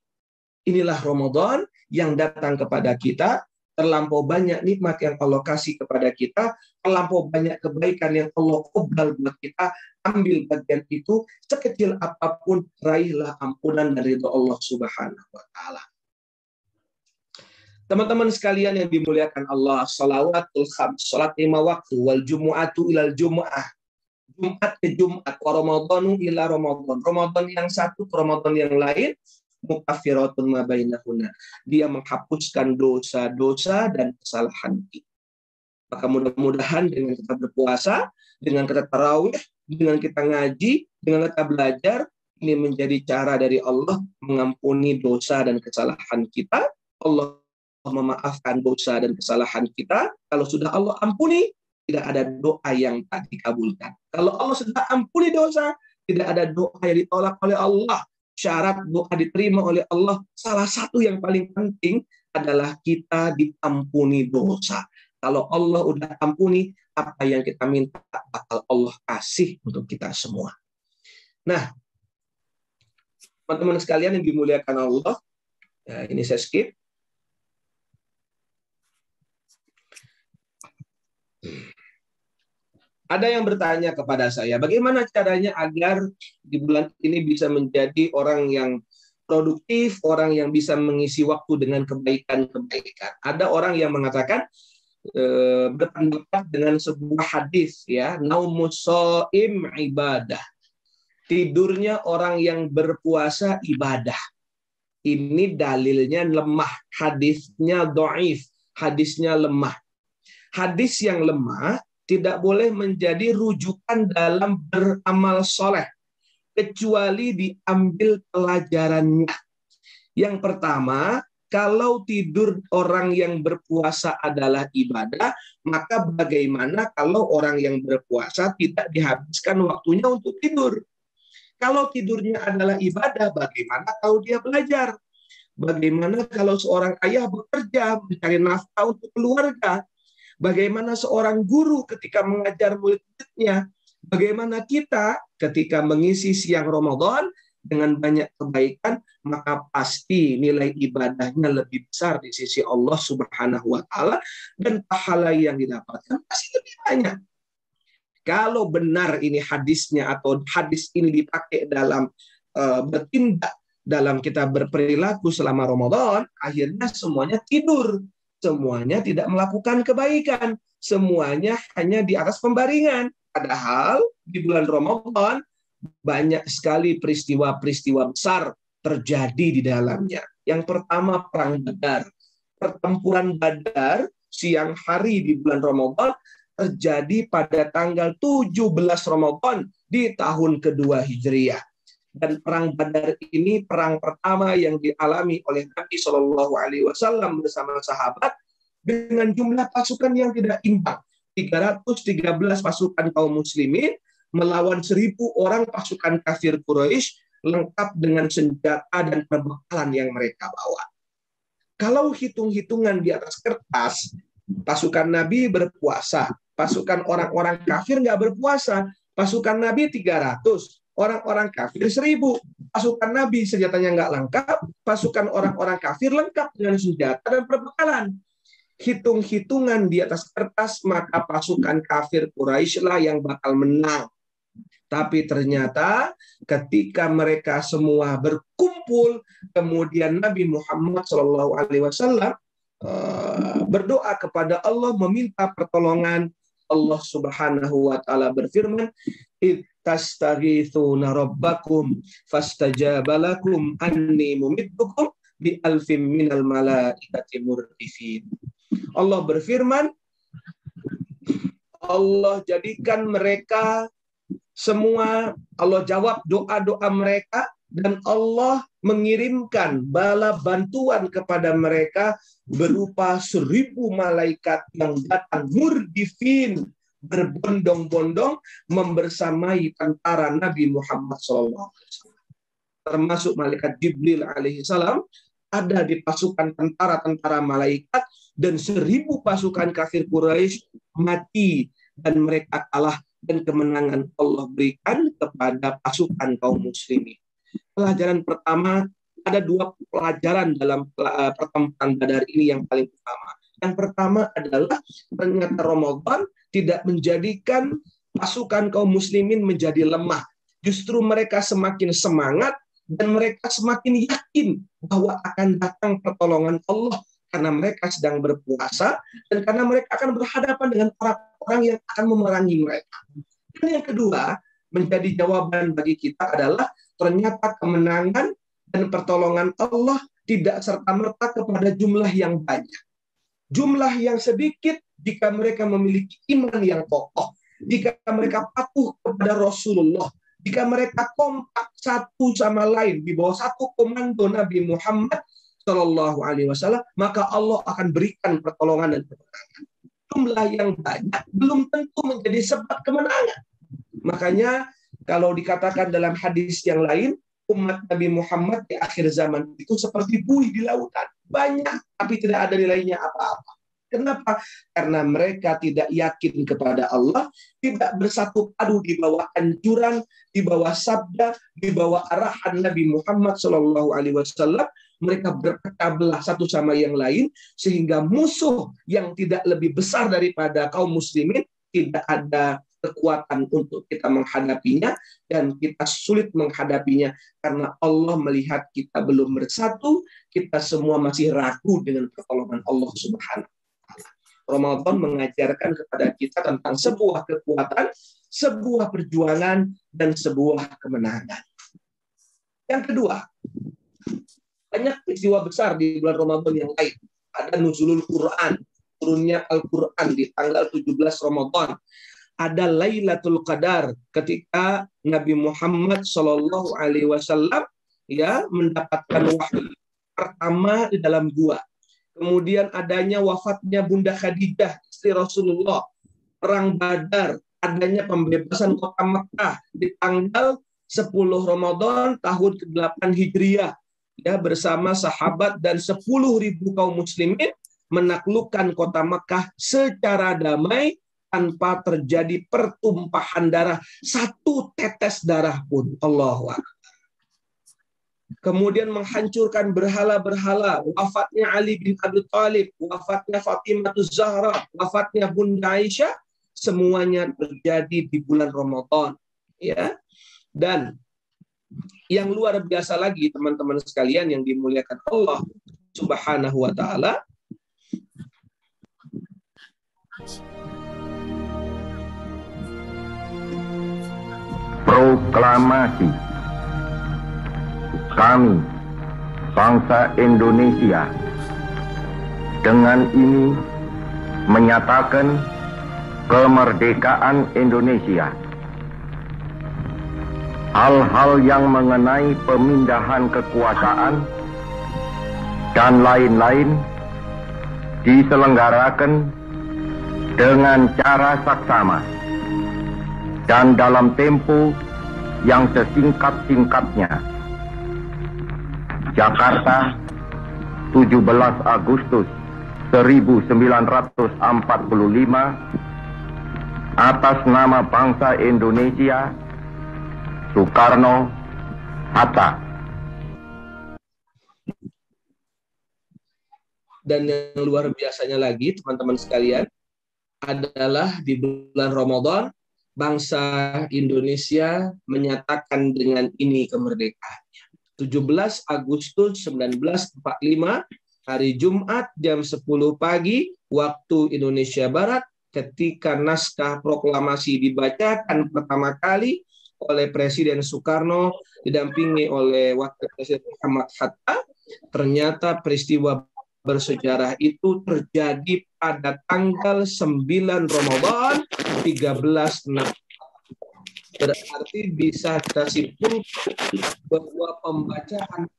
Inilah Ramadan yang datang kepada kita. Terlampau banyak nikmat yang Allah kasih kepada kita, terlampau banyak kebaikan yang Allah obral buat kita. Ambil bagian itu, sekecil apapun, raihlah ampunan dari Allah Subhanahu wa taala. Teman-teman sekalian yang dimuliakan Allah, shalawatul khams, salat 5 waktu, wal jumu'atu ilal jumu'ah, Jumat ke Jumat, wa ramadhanu ila Ramadan, Ramadan yang satu ke Ramadan yang lain, mukaffiratun ma bainahunna. Dia menghapuskan dosa-dosa dan kesalahan kita. Maka mudah-mudahan dengan kita berpuasa, dengan kita tarawih, dengan kita ngaji, dengan kita belajar, ini menjadi cara dari Allah mengampuni dosa dan kesalahan kita. Allah memaafkan dosa dan kesalahan kita. Kalau sudah Allah ampuni, tidak ada doa yang tak dikabulkan. Kalau Allah sudah ampuni dosa, tidak ada doa yang ditolak oleh Allah. Syarat doa diterima oleh Allah, salah satu yang paling penting adalah kita diampuni dosa. Kalau Allah udah ampuni, apa yang kita minta bakal Allah kasih untuk kita semua. Nah, teman-teman sekalian yang dimuliakan Allah, ya, ini saya skip. Ada yang bertanya kepada saya, bagaimana caranya agar di bulan ini bisa menjadi orang yang produktif, orang yang bisa mengisi waktu dengan kebaikan-kebaikan. Ada orang yang mengatakan berpendapat dengan sebuah hadis, ya, naumus shaim ibadah. Tidurnya orang yang berpuasa ibadah. Ini dalilnya lemah, hadisnya dhaif, hadisnya lemah. Hadis yang lemah tidak boleh menjadi rujukan dalam beramal soleh, kecuali diambil pelajarannya. Yang pertama, kalau tidur orang yang berpuasa adalah ibadah, maka bagaimana kalau orang yang berpuasa tidak dihabiskan waktunya untuk tidur? Kalau tidurnya adalah ibadah, bagaimana kalau dia belajar? Bagaimana kalau seorang ayah bekerja, mencari nafkah untuk keluarga? Bagaimana seorang guru ketika mengajar murid-muridnya? Bagaimana kita ketika mengisi siang Ramadan dengan banyak kebaikan, maka pasti nilai ibadahnya lebih besar di sisi Allah Subhanahu wa Ta'ala, dan pahala yang didapatkan pasti lebih banyak. Kalau benar ini hadisnya atau hadis ini dipakai dalam bertindak dalam kita berperilaku selama Ramadan, akhirnya semuanya tidur. Semuanya tidak melakukan kebaikan. Semuanya hanya di atas pembaringan. Padahal di bulan Ramadan banyak sekali peristiwa-peristiwa besar terjadi di dalamnya. Yang pertama, Perang Badar. Pertempuran Badar siang hari di bulan Ramadan terjadi pada tanggal 17 Ramadan di tahun kedua Hijriah. Dan Perang Badar ini perang pertama yang dialami oleh Nabi Shallallahu Alaihi Wasallam bersama sahabat dengan jumlah pasukan yang tidak imbang. 313 pasukan kaum muslimin melawan 1.000 orang pasukan kafir Quraisy lengkap dengan senjata dan perbekalan yang mereka bawa. Kalau hitung-hitungan di atas kertas, pasukan Nabi berpuasa, pasukan orang-orang kafir nggak berpuasa, pasukan Nabi 300, orang-orang kafir 1.000, pasukan Nabi senjatanya nggak lengkap, pasukan orang-orang kafir lengkap dengan senjata dan perbekalan. Hitung-hitungan di atas kertas, maka pasukan kafir Quraisy lah yang bakal menang. Tapi ternyata ketika mereka semua berkumpul, kemudian Nabi Muhammad SAW berdoa kepada Allah, meminta pertolongan. Allah Subhanahu wa Ta'ala berfirman, tastaghithuna rabbakum fastajaba lakum anni mumiddukum bi alfim minal malaikati murdifin. Allah berfirman, Allah jadikan mereka semua, Allah jawab doa-doa mereka, dan Allah mengirimkan bala bantuan kepada mereka berupa 1.000 malaikat yang datang murdifin, berbondong-bondong membersamai tentara Nabi Muhammad SAW. Termasuk malaikat Jibril alaihissalam ada di pasukan tentara-tentara malaikat, dan 1.000 pasukan kafir Quraisy mati dan mereka kalah, dan kemenangan Allah berikan kepada pasukan kaum muslimin. Pelajaran pertama, ada 2 pelajaran dalam pertempuran Badar ini yang paling utama. Yang pertama adalah ternyata Ramadan tidak menjadikan pasukan kaum muslimin menjadi lemah. Justru mereka semakin semangat dan mereka semakin yakin bahwa akan datang pertolongan Allah karena mereka sedang berpuasa dan karena mereka akan berhadapan dengan orang-orang yang akan memerangi mereka. Dan yang kedua, menjadi jawaban bagi kita adalah ternyata kemenangan dan pertolongan Allah tidak serta-merta kepada jumlah yang banyak. Jumlah yang sedikit jika mereka memiliki iman yang kokoh, jika mereka patuh kepada Rasulullah, jika mereka kompak satu sama lain di bawah satu komando Nabi Muhammad Shallallahu Alaihi Wasallam, maka Allah akan berikan pertolongan dan kemenangan. Jumlah yang banyak belum tentu menjadi sebab kemenangan. Makanya kalau dikatakan dalam hadis yang lain, umat Nabi Muhammad di akhir zaman itu seperti buih di lautan. Banyak, tapi tidak ada nilainya apa-apa. Kenapa? Karena mereka tidak yakin kepada Allah, tidak bersatu padu di bawah anjuran, di bawah sabda, di bawah arahan Nabi Muhammad SAW. Mereka berpecah belah satu sama yang lain, sehingga musuh yang tidak lebih besar daripada kaum muslimin tidak ada kekuatan untuk kita menghadapinya, dan kita sulit menghadapinya karena Allah melihat kita belum bersatu, kita semua masih ragu dengan pertolongan Allah Subhanahu. Ramadan mengajarkan kepada kita tentang sebuah kekuatan, sebuah perjuangan, dan sebuah kemenangan. Yang kedua, banyak peristiwa besar di bulan Ramadan yang lain. Ada nuzulul Quran, turunnya Al-Quran di tanggal 17 Ramadan. Ada Lailatul Qadar ketika Nabi Muhammad Shallallahu Alaihi Wasallam mendapatkan wahyu pertama di dalam gua. Kemudian adanya wafatnya Bunda Khadijah, istri Rasulullah. Perang Badar, adanya pembebasan kota Mekah di tanggal 10 Ramadan tahun ke-8 Hijriah. Bersama sahabat dan 10.000 kaum muslimin menaklukkan kota Mekah secara damai tanpa terjadi pertumpahan darah. Satu tetes darah pun. Allahu Akbar. Kemudian menghancurkan berhala-berhala, wafatnya Ali bin Abi Thalib, wafatnya Fatimah Zahra, wafatnya Bunda Aisyah, semuanya terjadi di bulan Ramadan. Dan yang luar biasa lagi teman-teman sekalian yang dimuliakan Allah Subhanahu wa taala, proklamasi kami, bangsa Indonesia, dengan ini menyatakan kemerdekaan Indonesia. Hal-hal yang mengenai pemindahan kekuasaan dan lain-lain diselenggarakan dengan cara saksama dan dalam tempo yang sesingkat-singkatnya. Jakarta, 17 Agustus 1945, atas nama bangsa Indonesia, Soekarno, Hatta. Dan yang luar biasanya lagi, teman-teman sekalian, adalah di bulan Ramadan, bangsa Indonesia menyatakan dengan ini kemerdekaannya. 17 Agustus 1945, hari Jumat jam 10 pagi, waktu Indonesia Barat, ketika naskah proklamasi dibacakan pertama kali oleh Presiden Soekarno, didampingi oleh Wakil Presiden Muhammad Hatta, ternyata peristiwa bersejarah itu terjadi pada tanggal 9 Ramadan 1360. Berarti bisa kita simpulkan bahwa pembacaan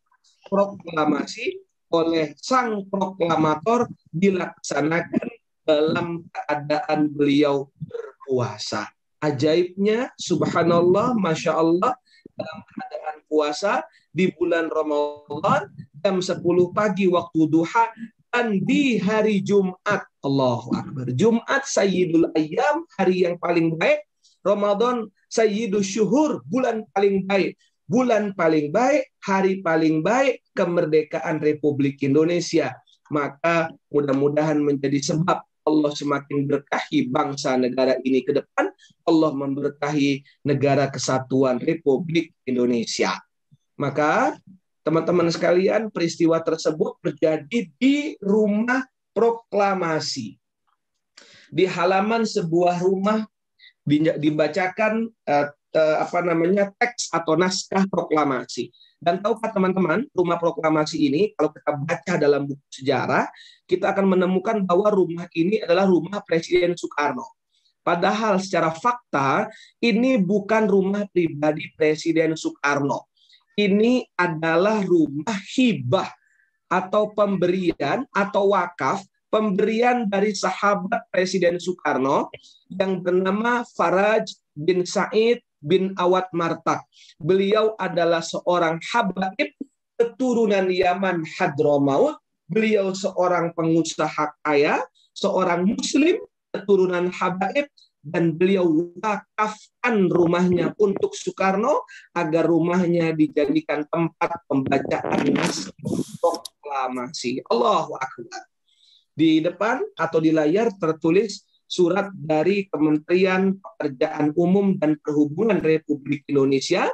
proklamasi oleh sang proklamator dilaksanakan dalam keadaan beliau berpuasa. Ajaibnya, subhanallah, masya Allah, dalam keadaan puasa di bulan Ramadan jam 10 pagi waktu duha dan di hari Jumat. Allahu Akbar. Jumat Sayyidul Ayyam, hari yang paling baik. Ramadan Sayyidul Syuhur, bulan paling baik. Bulan paling baik, hari paling baik, kemerdekaan Republik Indonesia. Maka mudah-mudahan menjadi sebab Allah semakin berkahi bangsa negara ini ke depan. Allah memberkahi negara kesatuan Republik Indonesia. Maka teman-teman sekalian, peristiwa tersebut terjadi di rumah proklamasi. Di halaman sebuah rumah dibacakan teks atau naskah proklamasi. Dan tahukah teman-teman, rumah proklamasi ini kalau kita baca dalam buku sejarah, kita akan menemukan bahwa rumah ini adalah rumah Presiden Soekarno. Padahal secara fakta ini bukan rumah pribadi Presiden Soekarno. Ini adalah rumah hibah atau pemberian atau wakaf, pemberian dari sahabat Presiden Soekarno yang bernama Faraj bin Said bin Awad Martak. Beliau adalah seorang habaib keturunan Yaman Hadramaut. Beliau seorang pengusaha kaya, seorang muslim keturunan habaib, dan beliau wakafkan rumahnya untuk Soekarno agar rumahnya dijadikan tempat pembacaan naskah proklamasi. Allahu Akbar. Di depan atau di layar tertulis surat dari Kementerian Pekerjaan Umum dan Perhubungan Republik Indonesia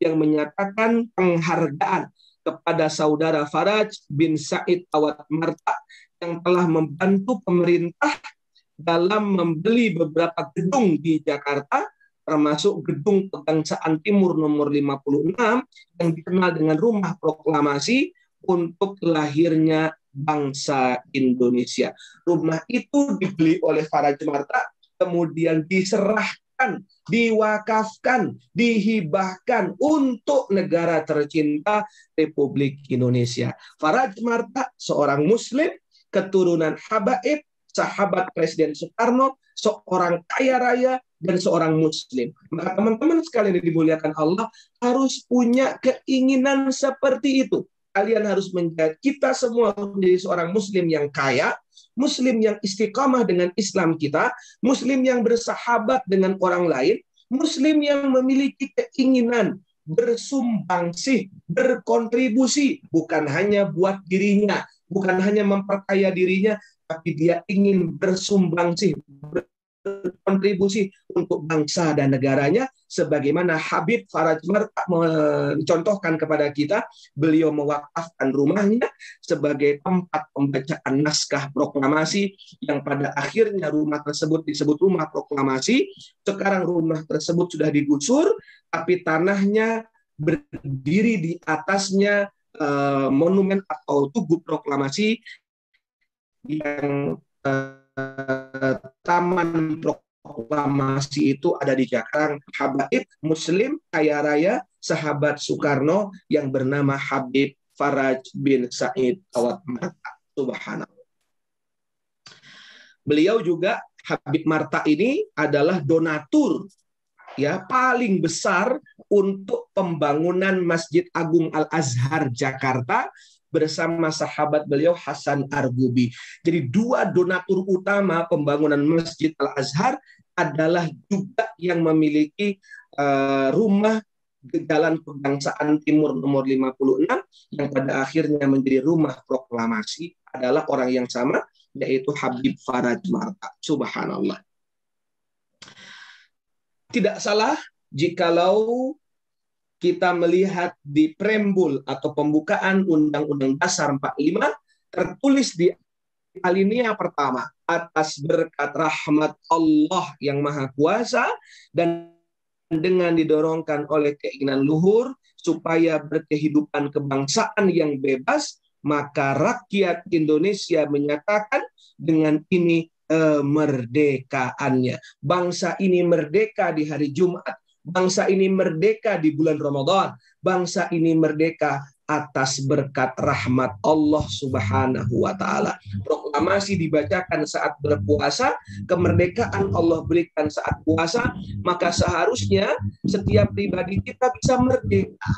yang menyatakan penghargaan kepada saudara Faraj bin Said Awad Martak yang telah membantu pemerintah dalam membeli beberapa gedung di Jakarta, termasuk Gedung Pegangsaan Timur nomor 56 yang dikenal dengan Rumah Proklamasi untuk lahirnya bangsa Indonesia. Rumah itu dibeli oleh Faraj Martak, kemudian diserahkan, diwakafkan, dihibahkan untuk negara tercinta Republik Indonesia. Faraj Martak seorang muslim, keturunan habaib, sahabat Presiden Soekarno, seorang kaya raya, dan seorang muslim. Maka teman-teman sekalian yang dimuliakan Allah harus punya keinginan seperti itu. Kalian harus menjadi, kita semua menjadi seorang muslim yang kaya, muslim yang istiqamah dengan Islam kita, muslim yang bersahabat dengan orang lain, muslim yang memiliki keinginan bersumbangsi, berkontribusi, bukan hanya buat dirinya, bukan hanya memperkaya dirinya, tapi dia ingin bersumbangsi, berkontribusi untuk bangsa dan negaranya, sebagaimana Habib Faraj Martak mencontohkan kepada kita, beliau mewakafkan rumahnya sebagai tempat pembacaan naskah proklamasi, yang pada akhirnya rumah tersebut disebut Rumah Proklamasi. Sekarang rumah tersebut sudah digusur, tapi tanahnya berdiri di atasnya monumen atau tugu proklamasi yang Taman Proklamasi itu ada di Jakarta. Habaib muslim kaya raya sahabat Soekarno yang bernama Habib Faraj bin Said Awad Martak. Subhanallah. Beliau juga, Habib Martak ini adalah donatur ya paling besar untuk pembangunan Masjid Agung Al-Azhar Jakarta bersama sahabat beliau Hasan Argubi. Jadi dua donatur utama pembangunan Masjid Al-Azhar adalah juga yang memiliki rumah Jalan Pegangsaan Timur nomor 56 yang pada akhirnya menjadi Rumah Proklamasi adalah orang yang sama, yaitu Habib Faraj Martak. Subhanallah. Tidak salah jikalau kita melihat di preambul atau pembukaan Undang-Undang Dasar 45 tertulis di alinea pertama, atas berkat rahmat Allah yang Maha Kuasa dan dengan didorongkan oleh keinginan luhur supaya berkehidupan kebangsaan yang bebas, maka rakyat Indonesia menyatakan dengan ini kemerdekaannya. Bangsa ini merdeka di hari Jumat. Bangsa ini merdeka di bulan Ramadan. Bangsa ini merdeka atas berkat rahmat Allah Subhanahu wa Ta'ala. Proklamasi dibacakan saat berpuasa, kemerdekaan Allah berikan saat puasa, maka seharusnya setiap pribadi kita bisa merdeka.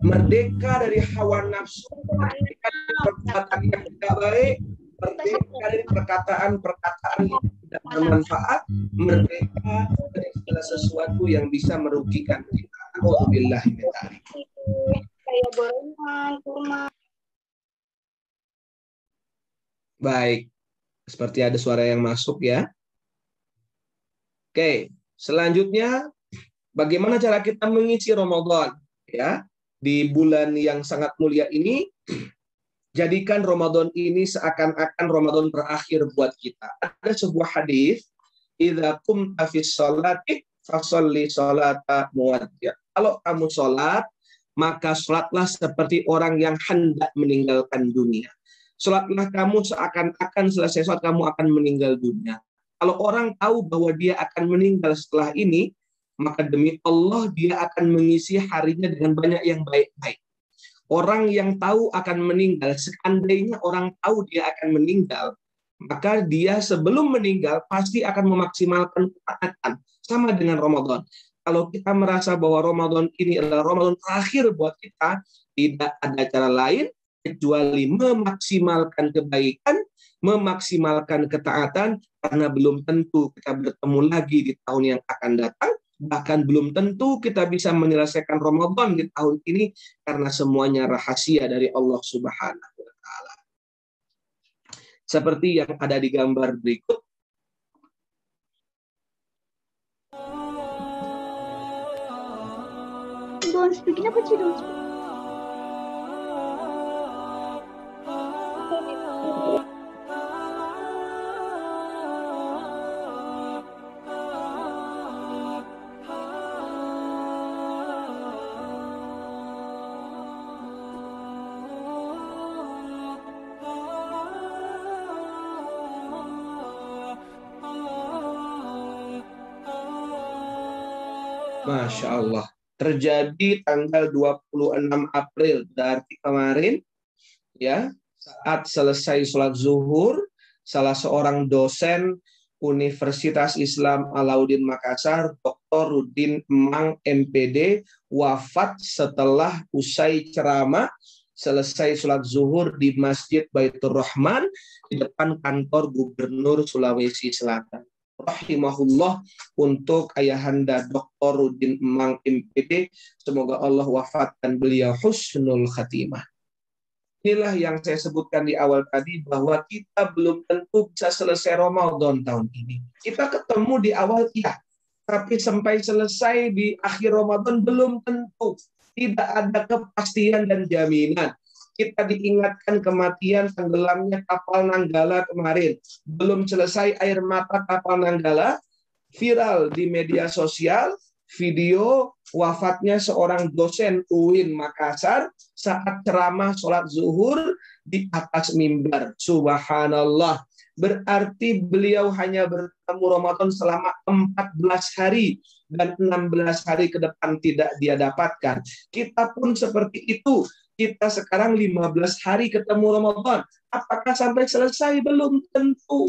Merdeka dari hawa nafsu, merdeka dari perkataan yang tidak baik, merdeka dari perkataan-perkataan yang tidak bermanfaat, merdeka dari segala sesuatu yang bisa merugikan kita. Alhamdulillah. Kayak gorengan, kurma. Baik, seperti ada suara yang masuk ya. Oke, selanjutnya bagaimana cara kita mengisi Ramadan ya di bulan yang sangat mulia ini? Jadikan Ramadan ini seakan-akan Ramadan terakhir buat kita. Ada sebuah hadis, idza qumta fi sholati fasholli sholata muwaddi'. Kalau kamu sholat, maka sholatlah seperti orang yang hendak meninggalkan dunia. Sholatlah kamu seakan-akan selesai sholat kamu akan meninggal dunia. Kalau orang tahu bahwa dia akan meninggal setelah ini, maka demi Allah dia akan mengisi harinya dengan banyak yang baik-baik. Orang yang tahu akan meninggal, seandainya orang tahu dia akan meninggal, maka dia sebelum meninggal pasti akan memaksimalkan ketaatan. Sama dengan Ramadan. Kalau kita merasa bahwa Ramadan ini adalah Ramadan terakhir buat kita, tidak ada cara lain kecuali memaksimalkan kebaikan, memaksimalkan ketaatan, karena belum tentu kita bertemu lagi di tahun yang akan datang. Bahkan belum tentu kita bisa menyelesaikan Ramadan di tahun ini karena semuanya rahasia dari Allah Subhanahu wa taala. Seperti yang ada di gambar berikut. Don't speak, kenapa sih don't speak? Masya Allah. Terjadi tanggal 26 April, berarti kemarin, ya, saat selesai sholat zuhur, salah seorang dosen Universitas Islam Alauddin Makassar, Dr. Rudin Emang MPD, wafat setelah usai ceramah, selesai sholat zuhur di Masjid Baitur Rahman, di depan kantor Gubernur Sulawesi Selatan. Rahimahullah, untuk ayahanda Dr. Rudin Emang MPD, semoga Allah wafatkan beliau husnul khatimah. Inilah yang saya sebutkan di awal tadi, bahwa kita belum tentu bisa selesai Ramadan tahun ini. Kita ketemu di awal iya, tapi sampai selesai di akhir Ramadan belum tentu. Tidak ada kepastian dan jaminan. Kita diingatkan kematian tenggelamnya kapal Nanggala kemarin. Belum selesai air mata kapal Nanggala, viral di media sosial, video wafatnya seorang dosen UIN Makassar saat ceramah sholat zuhur di atas mimbar. Subhanallah. Berarti beliau hanya bertemu Ramadan selama 14 hari dan 16 hari ke depan tidak dia dapatkan. Kita pun seperti itu. Kita sekarang 15 hari ketemu Ramadan. Apakah sampai selesai? Belum tentu.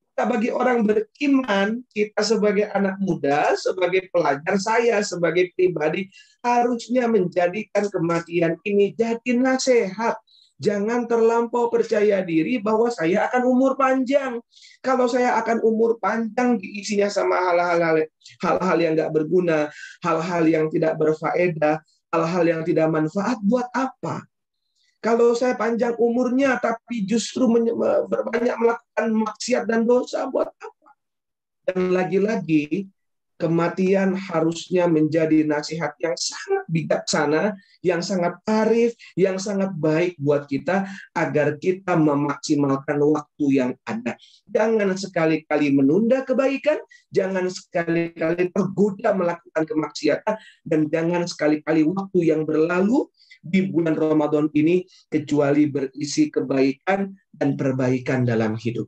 Kita bagi orang beriman, kita sebagai anak muda, sebagai pelajar, saya sebagai pribadi, harusnya menjadikan kematian ini jadi nasihat. Jangan terlampau percaya diri bahwa saya akan umur panjang. Kalau saya akan umur panjang, diisinya sama hal-hal yang nggak berguna, hal-hal yang tidak berfaedah, hal-hal yang tidak manfaat, buat apa? Kalau saya panjang umurnya tapi justru banyak melakukan maksiat dan dosa, buat apa? Dan lagi-lagi, kematian harusnya menjadi nasihat yang sangat bijaksana, yang sangat arif, yang sangat baik buat kita, agar kita memaksimalkan waktu yang ada. Jangan sekali-kali menunda kebaikan, jangan sekali-kali tergoda melakukan kemaksiatan, dan jangan sekali-kali waktu yang berlalu di bulan Ramadan ini kecuali berisi kebaikan dan perbaikan dalam hidup.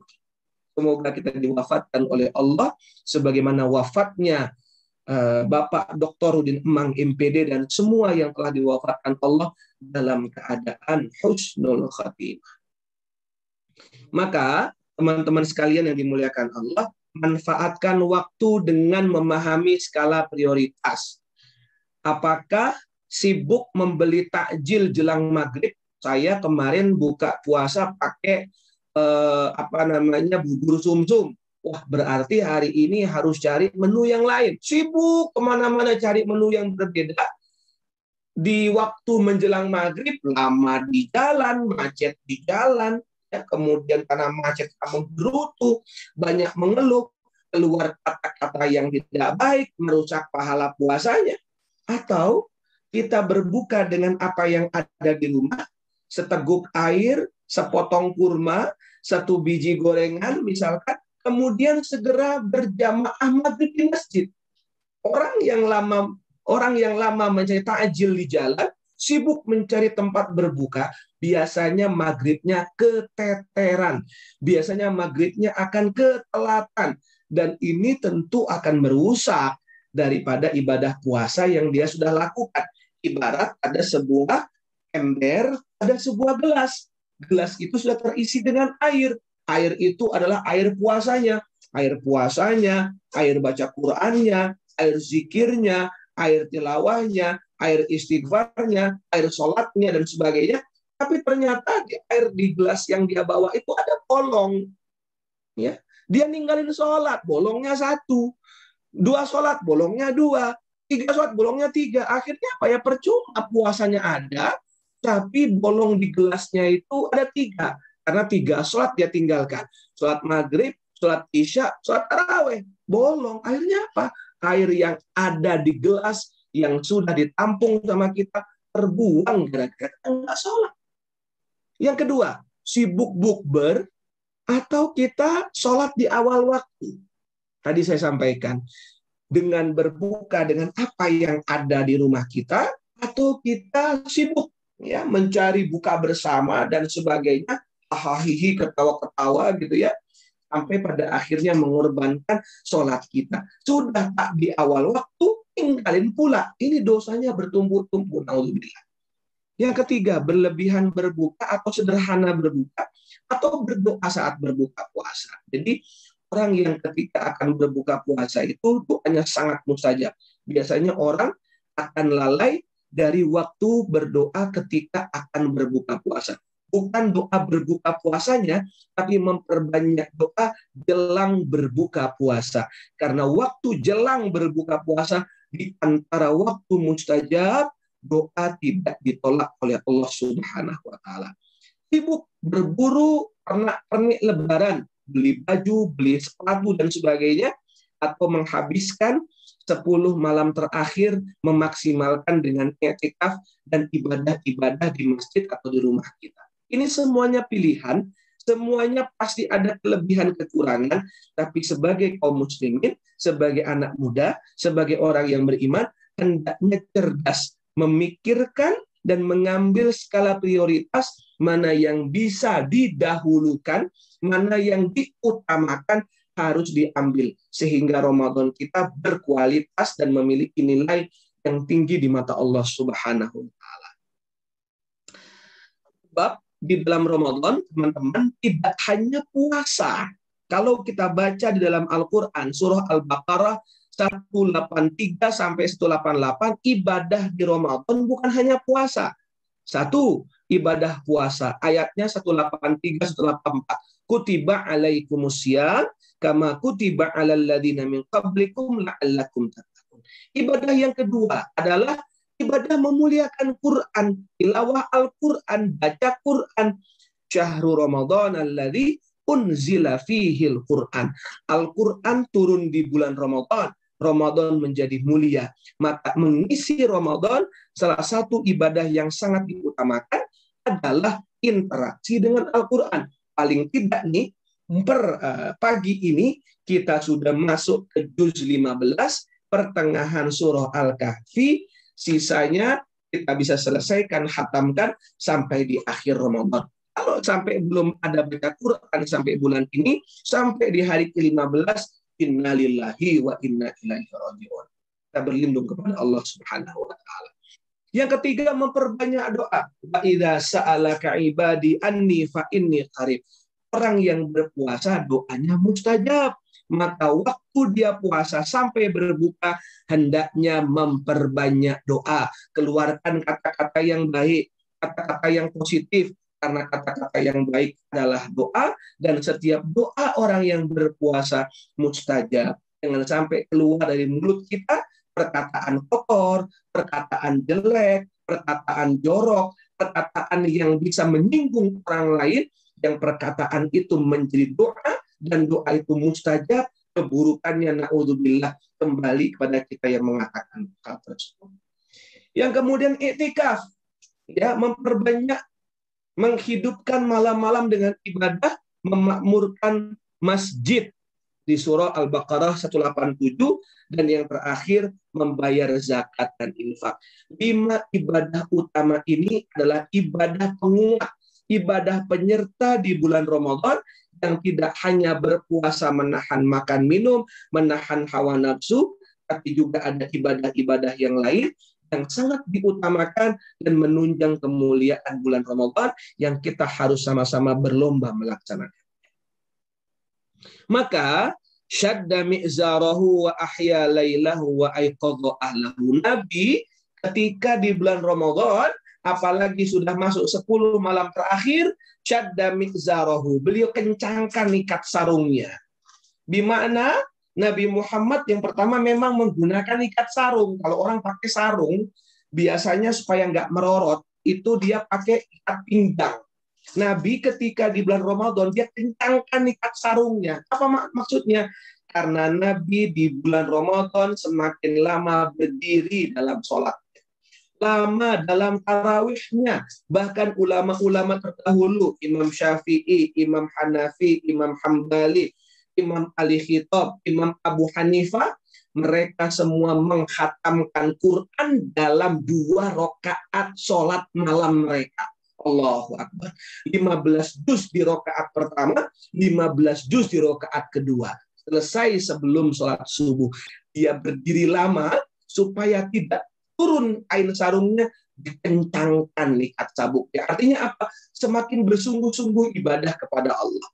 Semoga kita diwafatkan oleh Allah sebagaimana wafatnya Bapak Dr. Rudin Emang MPD dan semua yang telah diwafatkan Allah dalam keadaan husnul khatimah. Maka teman-teman sekalian yang dimuliakan Allah, manfaatkan waktu dengan memahami skala prioritas. Apakah sibuk membeli takjil jelang maghrib? Saya kemarin buka puasa pakai bubur sumsum. Wah, berarti hari ini harus cari menu yang lain. Sibuk kemana-mana cari menu yang berbeda. Di waktu menjelang maghrib, lama di jalan, macet di jalan. Ya, kemudian karena macet kamu berutuh, banyak mengeluh, keluar kata-kata yang tidak baik, merusak pahala puasanya. Atau kita berbuka dengan apa yang ada di rumah, seteguk air, sepotong kurma, satu biji gorengan misalkan, kemudian segera berjamaah maghrib di masjid. Orang yang lama Orang yang lama mencari takjil di jalan, sibuk mencari tempat berbuka, biasanya maghribnya keteteran. Biasanya maghribnya akan ketelatan. Dan ini tentu akan merusak daripada ibadah puasa yang dia sudah lakukan. Ibarat ada sebuah ember, ada sebuah gelas. Gelas itu sudah terisi dengan air. Air itu adalah air puasanya. Air puasanya, air baca Qur'annya, air zikirnya, air tilawahnya, air istighfarnya, air sholatnya, dan sebagainya. Tapi ternyata air di gelas yang dia bawa itu ada bolong. Ya, dia ninggalin sholat, bolongnya 1. 2 sholat, bolongnya 2. 3 sholat, bolongnya 3. Akhirnya apa ya, percuma puasanya ada, tapi bolong di gelasnya itu ada 3. Karena 3 sholat dia tinggalkan. Sholat maghrib, sholat isya, sholat tarawih, bolong. Akhirnya apa? Air yang ada di gelas yang sudah ditampung sama kita terbuang gara-gara enggak sholat. Yang kedua, sibuk bukber atau kita sholat di awal waktu. Tadi saya sampaikan, dengan berbuka dengan apa yang ada di rumah kita, atau kita sibuk ya mencari buka bersama dan sebagainya, hahihi, ketawa-ketawa gitu ya, sampai pada akhirnya mengorbankan sholat kita. Sudah tak di awal waktu, tinggalin pula. Ini dosanya bertumpuk-tumpuk. Naudzubillah. Yang ketiga, berlebihan berbuka atau sederhana berbuka, atau berdoa saat berbuka puasa. Jadi, orang yang ketika akan berbuka puasa itu doanya sangat mustajab. Biasanya orang akan lalai dari waktu berdoa ketika akan berbuka puasa. Bukan doa berbuka puasanya, tapi memperbanyak doa jelang berbuka puasa. Karena waktu jelang berbuka puasa, di antara waktu mustajab, doa tidak ditolak oleh Allah Subhanahu wa Ta'ala. Sibuk berburu pernak-pernik lebaran, beli baju, beli sepatu, dan sebagainya, atau menghabiskan 10 malam terakhir memaksimalkan dengan i'tikaf dan ibadah-ibadah di masjid atau di rumah kita. Ini semuanya pilihan, semuanya pasti ada kelebihan kekurangan, tapi sebagai kaum muslimin, sebagai anak muda, sebagai orang yang beriman, hendaknya cerdas memikirkan dan mengambil skala prioritas mana yang bisa didahulukan, mana yang diutamakan harus diambil, sehingga Ramadan kita berkualitas dan memiliki nilai yang tinggi di mata Allah Subhanahu wa Ta'ala. Sebab di dalam Ramadan, teman-teman, tidak hanya puasa. Kalau kita baca di dalam Al-Quran, surah Al-Baqarah 183 sampai 188, ibadah di Ramadan bukan hanya puasa. 1, ibadah puasa. Ayatnya 183, 184. Kutiba alaikumusiyam, kama kutiba alal ladina min qablikum la'allakum tattaqun. Ibadah yang kedua adalah ibadah memuliakan Quran, tilawah Al-Quran, baca Quran. Syahrul Ramadan alladzi unzila fihil Quran. Al-Quran turun di bulan Ramadan. Ramadan menjadi mulia. Maka mengisi Ramadan, salah satu ibadah yang sangat diutamakan adalah interaksi dengan Al-Quran. Paling tidak nih, pagi ini kita sudah masuk ke juz 15, pertengahan surah Al-Kahfi. Sisanya kita bisa selesaikan, khatamkan sampai di akhir Ramadan. Kalau sampai belum ada baca Quran sampai bulan ini, sampai di hari ke-15, innalillahi wa inna ilaihi raji'un. Kita berlindung kepada Allah Subhanahu wa Ta'ala. Yang ketiga, memperbanyak doa. Wa idza sa'alaka ibadi anni fa inni qarib. Orang yang berpuasa doanya mustajab. Maka waktu dia puasa sampai berbuka, hendaknya memperbanyak doa. Keluarkan kata-kata yang baik, kata-kata yang positif, karena kata-kata yang baik adalah doa, dan setiap doa orang yang berpuasa mustajab. Jangan sampai keluar dari mulut kita perkataan kotor, perkataan jelek, perkataan jorok, perkataan yang bisa menyinggung orang lain, yang perkataan itu menjadi doa, dan doa itu mustajab, keburukannya naudzubillah kembali kepada kita yang mengatakan hal tersebut. Yang kemudian i'tikaf, ya, memperbanyak, menghidupkan malam-malam dengan ibadah, memakmurkan masjid. di surah Al-Baqarah 187, dan yang terakhir membayar zakat dan infak. 5 ibadah utama ini adalah ibadah penguat, ibadah penyerta di bulan Ramadan yang tidak hanya berpuasa menahan makan minum, menahan hawa nafsu, tapi juga ada ibadah-ibadah yang lain yang sangat diutamakan dan menunjang kemuliaan bulan Ramadan yang kita harus sama-sama berlomba melaksanakan. Maka syadda mi'zarahu wa ahya lailahu wa aiqadha ahlahu. Nabi ketika di bulan Ramadan, apalagi sudah masuk 10 malam terakhir, syadda mi'zarahu, beliau kencangkan ikat sarungnya. Bimana Nabi Muhammad yang pertama memang menggunakan ikat sarung. Kalau orang pakai sarung, biasanya supaya nggak merorot, itu dia pakai ikat pinggang. Nabi ketika di bulan Ramadan, dia kencangkan ikat sarungnya. Apa maksudnya? Karena Nabi di bulan Ramadan semakin lama berdiri dalam sholat, lama dalam tarawihnya. Bahkan ulama-ulama terdahulu, Imam Syafi'i, Imam Hanafi, Imam Hambali, Imam Ali Khitab, Imam Abu Hanifah, mereka semua menghatamkan Quran dalam 2 rakaat sholat malam mereka. Allahu Akbar. 15 juz di rakaat pertama, 15 juz di rakaat kedua. Selesai sebelum sholat subuh. Dia berdiri lama supaya tidak turun kain sarungnya, dikencangkan ikat sabuknya. Artinya apa? Semakin bersungguh-sungguh ibadah kepada Allah.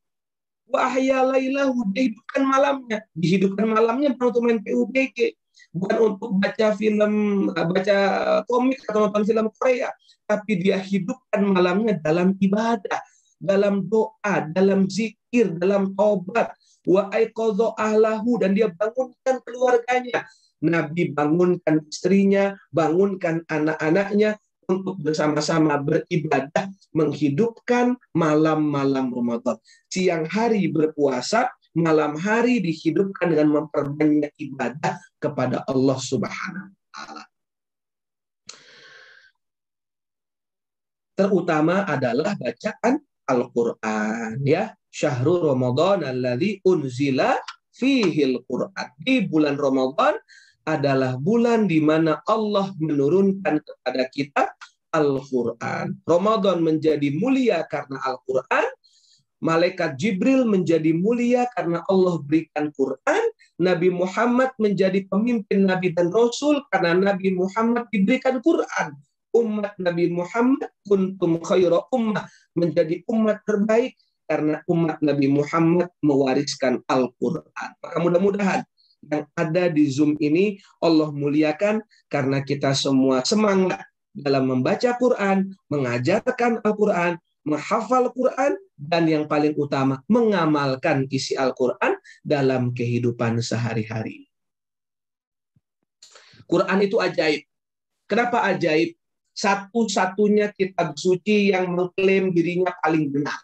Wahya lailahu, dihidupkan malamnya. Dihidupkan malamnya bukan untuk main PUBG, bukan untuk baca film, baca komik atau nonton film Korea, tapi dia hidupkan malamnya dalam ibadah, dalam doa, dalam zikir, dalam taubat. Wa aiqadha ahlahu, dan dia bangunkan keluarganya. Nabi bangunkan istrinya, bangunkan anak-anaknya untuk bersama-sama beribadah, menghidupkan malam-malam Ramadan. Siang hari berpuasa, malam hari dihidupkan dengan memperbanyak ibadah kepada Allah Subhanahu wa taala. Terutama adalah bacaan Al-Qur'an, ya. Syahrul Ramadan alladzi unzila fihil Qur'an. Di bulan Ramadan adalah bulan di mana Allah menurunkan kepada kita Al-Quran. Ramadan menjadi mulia karena Al-Quran. Malaikat Jibril menjadi mulia karena Allah berikan Quran. Nabi Muhammad menjadi pemimpin Nabi dan Rasul karena Nabi Muhammad diberikan Quran. Umat Nabi Muhammad kuntum khaira ummah, menjadi umat terbaik karena umat Nabi Muhammad mewariskan Al-Quran. Maka mudah-mudahan yang ada di Zoom ini Allah muliakan karena kita semua semangat dalam membaca Quran, mengajarkan Al-Quran, menghafal Quran, dan yang paling utama mengamalkan isi Al-Quran dalam kehidupan sehari-hari. Quran itu ajaib. Kenapa ajaib? Satu-satunya kitab suci yang mengklaim dirinya paling benar.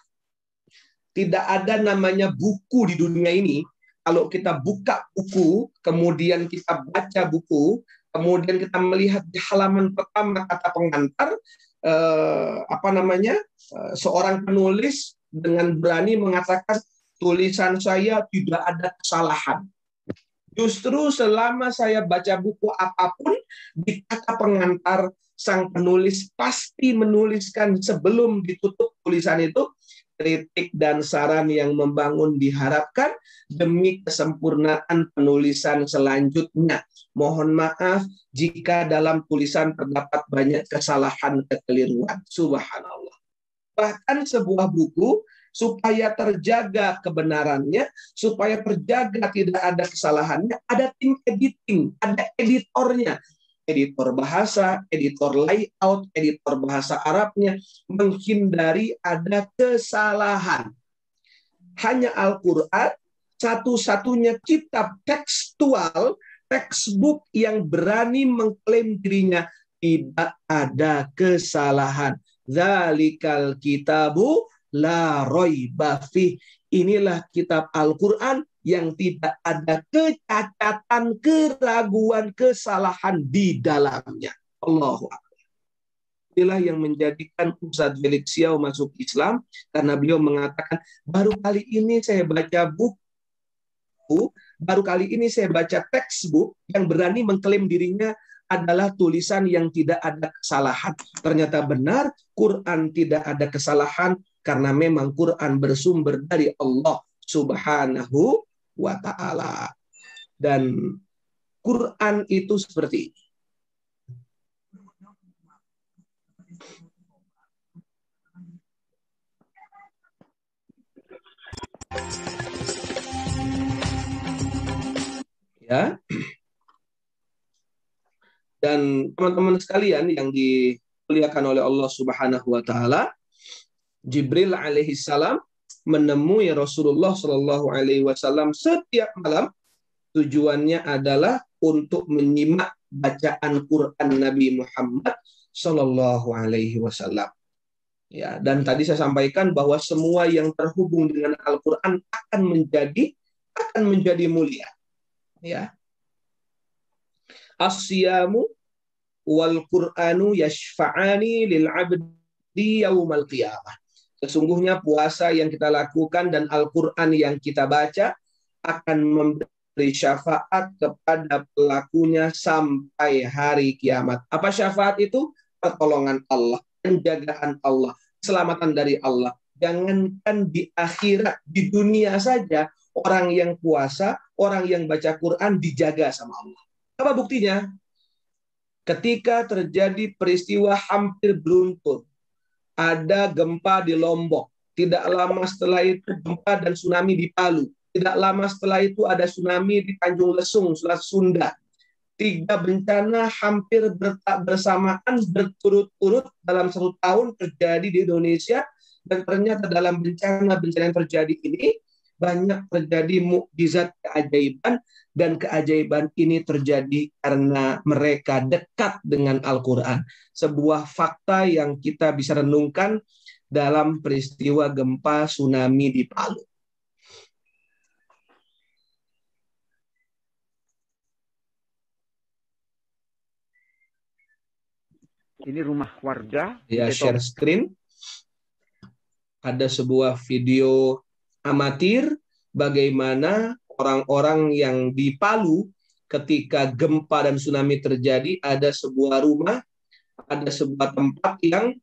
Tidak ada namanya buku di dunia ini. Kalau kita buka buku, kemudian kita baca buku, kemudian kita melihat di halaman pertama kata pengantar, seorang penulis dengan berani mengatakan tulisan saya tidak ada kesalahan. Justru selama saya baca buku apapun, di kata pengantar sang penulis pasti menuliskan sebelum ditutup tulisan itu kritik dan saran yang membangun diharapkan demi kesempurnaan penulisan selanjutnya. Mohon maaf jika dalam tulisan terdapat banyak kesalahan kekeliruan. Subhanallah. Bahkan sebuah buku supaya terjaga kebenarannya, supaya terjaga tidak ada kesalahannya, ada tim editing, ada editornya. Editor bahasa, editor layout, editor bahasa Arabnya, menghindari ada kesalahan. Hanya Al-Quran, satu-satunya kitab tekstual, textbook yang berani mengklaim dirinya tidak ada kesalahan. Dzalikal kitabu la raiba fih. Inilah kitab Al-Quran yang tidak ada kecacatan, keraguan, kesalahan di dalamnya. Allahu Akbar. Inilah yang menjadikan Ustadz Felix Xiao masuk Islam, karena beliau mengatakan, baru kali ini saya baca buku buku, baru kali ini saya baca textbook yang berani mengklaim dirinya adalah tulisan yang tidak ada kesalahan. Ternyata benar, Quran tidak ada kesalahan karena memang Quran bersumber dari Allah Subhanahu wa Ta'ala. Dan Quran itu seperti ini. Ya. Dan teman-teman sekalian yang dimuliakan oleh Allah Subhanahu wa Ta'ala, Jibril alaihi salam menemui Rasulullah Shallallahu alaihi wasallam setiap malam. Tujuannya adalah untuk menyimak bacaan Quran Nabi Muhammad Shallallahu alaihi wasallam. Ya, dan tadi saya sampaikan bahwa semua yang terhubung dengan Al-Quran akan menjadi mulia. Ya. As-siyamu wal Qur'anu yashfa'ani lil 'abdi yaumal qiyamah. Sesungguhnya puasa yang kita lakukan dan Al-Quran yang kita baca akan memberi syafaat kepada pelakunya sampai hari kiamat. Apa syafaat itu? Pertolongan Allah, penjagaan Allah, keselamatan dari Allah. Jangankan di akhirat, di dunia saja, orang yang puasa, orang yang baca Quran dijaga sama Allah. Apa buktinya? Ketika terjadi peristiwa hampir beruntun, ada gempa di Lombok. Tidak lama setelah itu gempa dan tsunami di Palu. Tidak lama setelah itu ada tsunami di Tanjung Lesung, Selat Sunda. 3 bencana hampir bersamaan berturut-turut dalam 1 tahun terjadi di Indonesia. Dan ternyata dalam bencana-bencana yang terjadi ini banyak terjadi mukjizat keajaiban, dan keajaiban ini terjadi karena mereka dekat dengan Al-Quran. Sebuah fakta yang kita bisa renungkan dalam peristiwa gempa tsunami di Palu. Ini rumah warga. Ya, share screen. Ada sebuah video amatir bagaimana orang-orang yang di Palu ketika gempa dan tsunami terjadi, ada sebuah rumah, ada sebuah tempat yang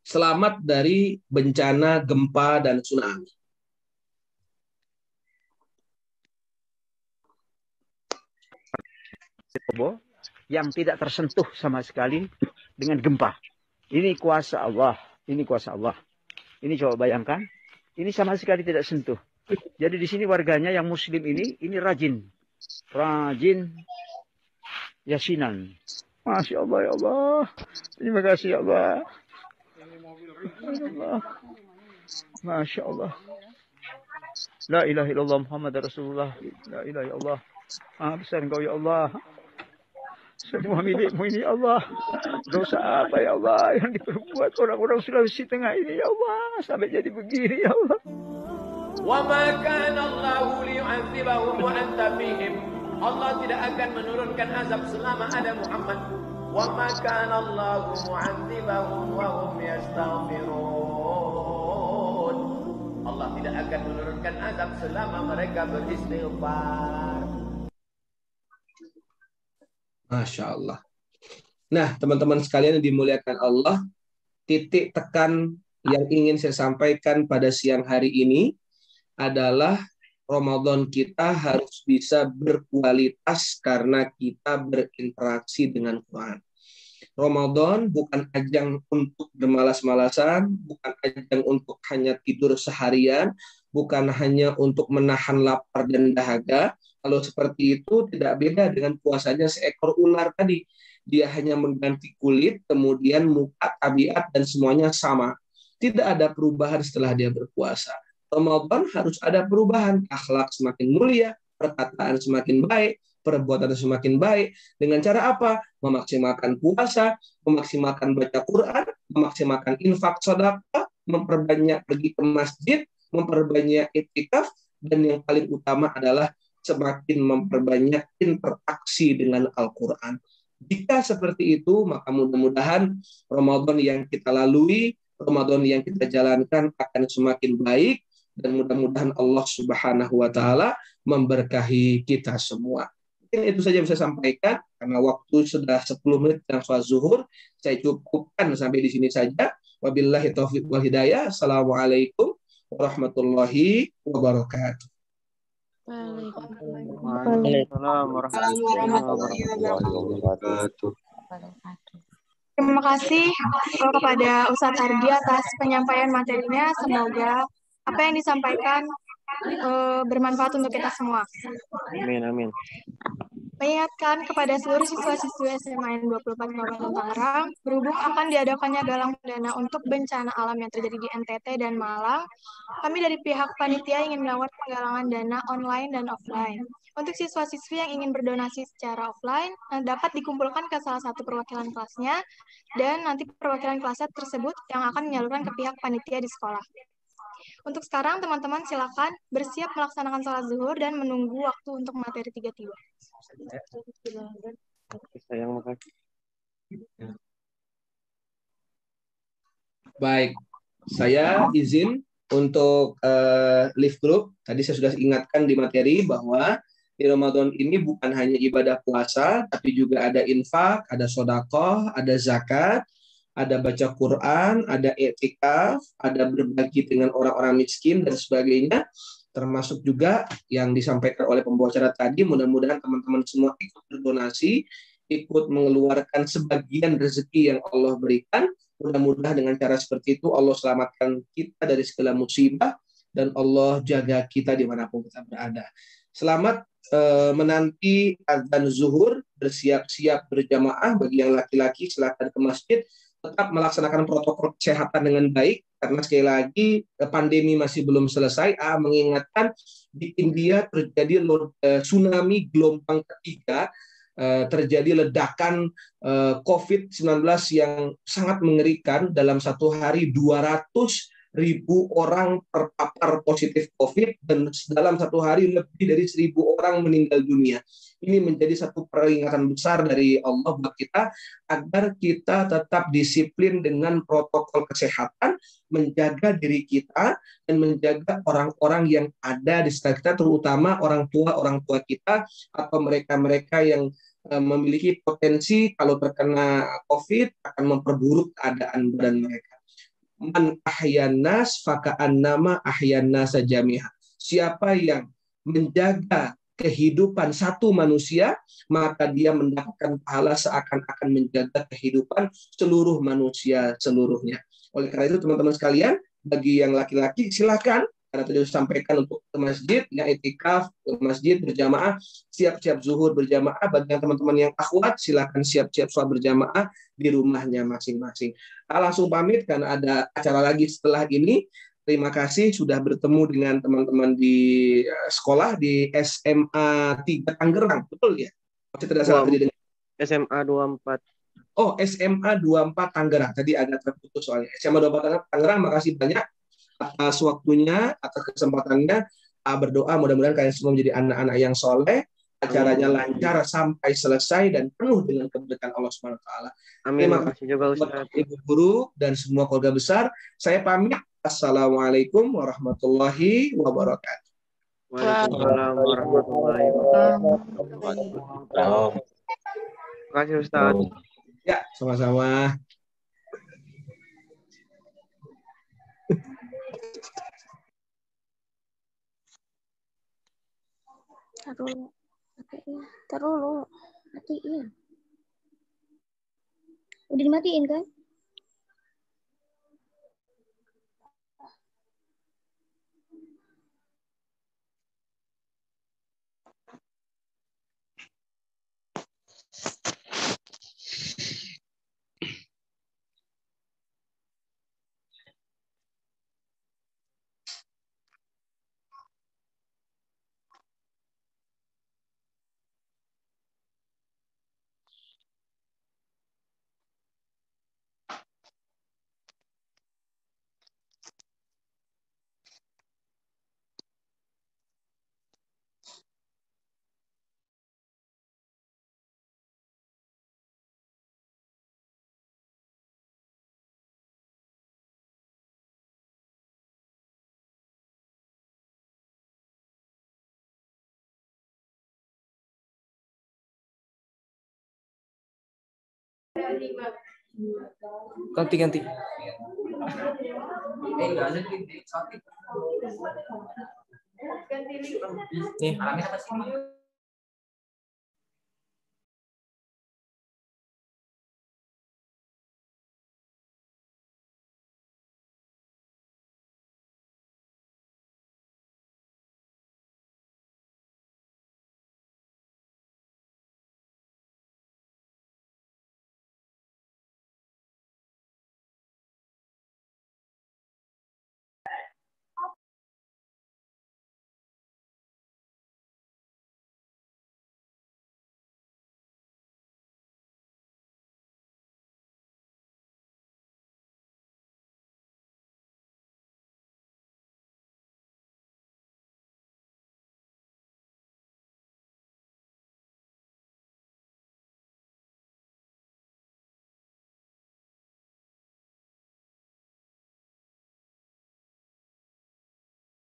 selamat dari bencana gempa dan tsunami. Yang tidak tersentuh sama sekali dengan gempa. Ini kuasa Allah. Ini kuasa Allah. Ini coba bayangkan. Ini sama sekali tidak sentuh. Jadi di sini warganya yang muslim ini rajin yasinan. Masya Allah ya Allah. Terima kasih ya Allah. Masya Allah. La ilaha illallah Muhammad Rasulullah. La ilaha illallah. Maha besar engkau ya Allah. Semua milikmu ini ya Allah. Dosa apa ya Allah yang diperbuat orang-orang Sulawesi Tengah ini ya Allah. Sampai jadi begini ya Allah. وَمَا كَانَ اللَّهُ لِيُعَذِّبَهُمْ وَأَنْتَ فِيهِمْ. Allah tidak akan menurunkan azab selama ada Muhammad. وَمَا كَانَ اللَّهُ مُعَذِّبَهُمْ وَهُمْ يَسْتَغْفِرُونَ. Allah tidak akan menurunkan azab selama mereka beristighfar. Masya Allah. Nah, teman-teman sekalian yang dimuliakan Allah, titik tekan yang ingin saya sampaikan pada siang hari ini adalah Ramadan kita harus bisa berkualitas karena kita berinteraksi dengan Quran. Ramadan bukan ajang untuk bermalas-malasan, bukan ajang untuk hanya tidur seharian, bukan hanya untuk menahan lapar dan dahaga. Kalau seperti itu tidak beda dengan puasanya seekor ular tadi. Dia hanya mengganti kulit, kemudian muka, tabiat, dan semuanya sama. Tidak ada perubahan setelah dia berpuasa. Ramadan harus ada perubahan, akhlak semakin mulia, perkataan semakin baik, perbuatan semakin baik. Dengan cara apa? Memaksimalkan puasa, memaksimalkan baca Quran, memaksimalkan infak sedekah, memperbanyak pergi ke masjid, memperbanyak iktikaf, dan yang paling utama adalah semakin memperbanyak interaksi dengan Al-Quran. Jika seperti itu, maka mudah-mudahan Ramadan yang kita lalui, Ramadan yang kita jalankan akan semakin baik, dan mudah-mudahan Allah Subhanahu wa taala memberkahi kita semua. Mungkin itu saja yang bisa sampaikan karena waktu sudah 10 menit dan sholat zuhur. Saya cukupkan sampai di sini saja. Wabillahi taufiq wal hidayah. Assalamualaikum warahmatullahi wabarakatuh. Waalaikumsalam warahmatullahi wabarakatuh. Terima kasih kepada Ustadz Ardi atas penyampaian materinya. Semoga apa yang disampaikan bermanfaat untuk kita semua. Amin, amin. Mengingatkan kepada seluruh siswa-siswi SMA 24 Kabupaten Tangerang, berhubung akan diadakannya galang dana untuk bencana alam yang terjadi di NTT dan Malang, kami dari pihak panitia ingin melakukan penggalangan dana online dan offline. Untuk siswa-siswi yang ingin berdonasi secara offline, dapat dikumpulkan ke salah satu perwakilan kelasnya, dan nanti perwakilan kelasnya tersebut yang akan menyalurkan ke pihak panitia di sekolah. Untuk sekarang, teman-teman silakan bersiap melaksanakan sholat zuhur dan menunggu waktu untuk materi 3 tiba. Sayang, makasih. Baik, saya izin untuk live group. Tadi saya sudah ingatkan di materi bahwa di Ramadan ini bukan hanya ibadah puasa, tapi juga ada infak, ada sedekah, ada zakat, ada baca Quran, ada i'tikaf, ada berbagi dengan orang-orang miskin dan sebagainya, termasuk juga yang disampaikan oleh pembicara tadi. Mudah-mudahan teman-teman semua ikut berdonasi, ikut mengeluarkan sebagian rezeki yang Allah berikan. Mudah-mudahan dengan cara seperti itu Allah selamatkan kita dari segala musibah dan Allah jaga kita dimanapun kita berada. Selamat menanti azan zuhur, bersiap-siap berjamaah. Bagi yang laki-laki silakan ke masjid, tetap melaksanakan protokol kesehatan dengan baik karena sekali lagi pandemi masih belum selesai. Mengingatkan di India terjadi tsunami gelombang ketiga, terjadi ledakan COVID-19 yang sangat mengerikan. Dalam satu hari 200.000 orang terpapar positif COVID dan dalam satu hari lebih dari 1.000 orang meninggal dunia. Ini menjadi satu peringatan besar dari Allah buat kita agar kita tetap disiplin dengan protokol kesehatan, menjaga diri kita dan menjaga orang-orang yang ada di sekitar kita, terutama orang tua kita atau mereka-mereka yang memiliki potensi kalau terkena COVID akan memperburuk keadaan badan mereka. Man ahyanas faka'annama ahyana sajamiha. Siapa yang menjaga kehidupan satu manusia, maka dia mendapatkan pahala seakan-akan menjaga kehidupan seluruh manusia seluruhnya. Oleh karena itu teman-teman sekalian, bagi yang laki-laki silakan, karena tadi disampaikan untuk ke masjid, yang i'tikaf ke masjid berjamaah, siap-siap zuhur berjamaah. Bagi yang teman-teman yang akhwat, silakan siap-siap sholat berjamaah di rumahnya masing-masing. Langsung pamit karena ada acara lagi setelah ini. Terima kasih sudah bertemu dengan teman-teman di sekolah di SMA 3 Tangerang, betul ya? Masih tidak salah tadi dengan SMA 24. Oh, SMA 24 Tangerang. Tadi agak terputus soalnya. SMA 24 Tangerang, makasih banyak atas waktunya, atas kesempatannya. Berdoa mudah-mudahan kalian semua menjadi anak-anak yang soleh, acaranya lancar sampai selesai dan penuh dengan keberkahan Allah Subhanahu wa taala. Terima kasih juga Ustaz, Ibu guru dan semua keluarga besar. Saya pamit. Assalamualaikum warahmatullahi wabarakatuh. Waalaikumsalam warahmatullahi wabarakatuh. Terima kasih Ustaz. Ya, sama-sama. Taruh dulu, matiin. Udah dimatiin kan? Ganti. Nih.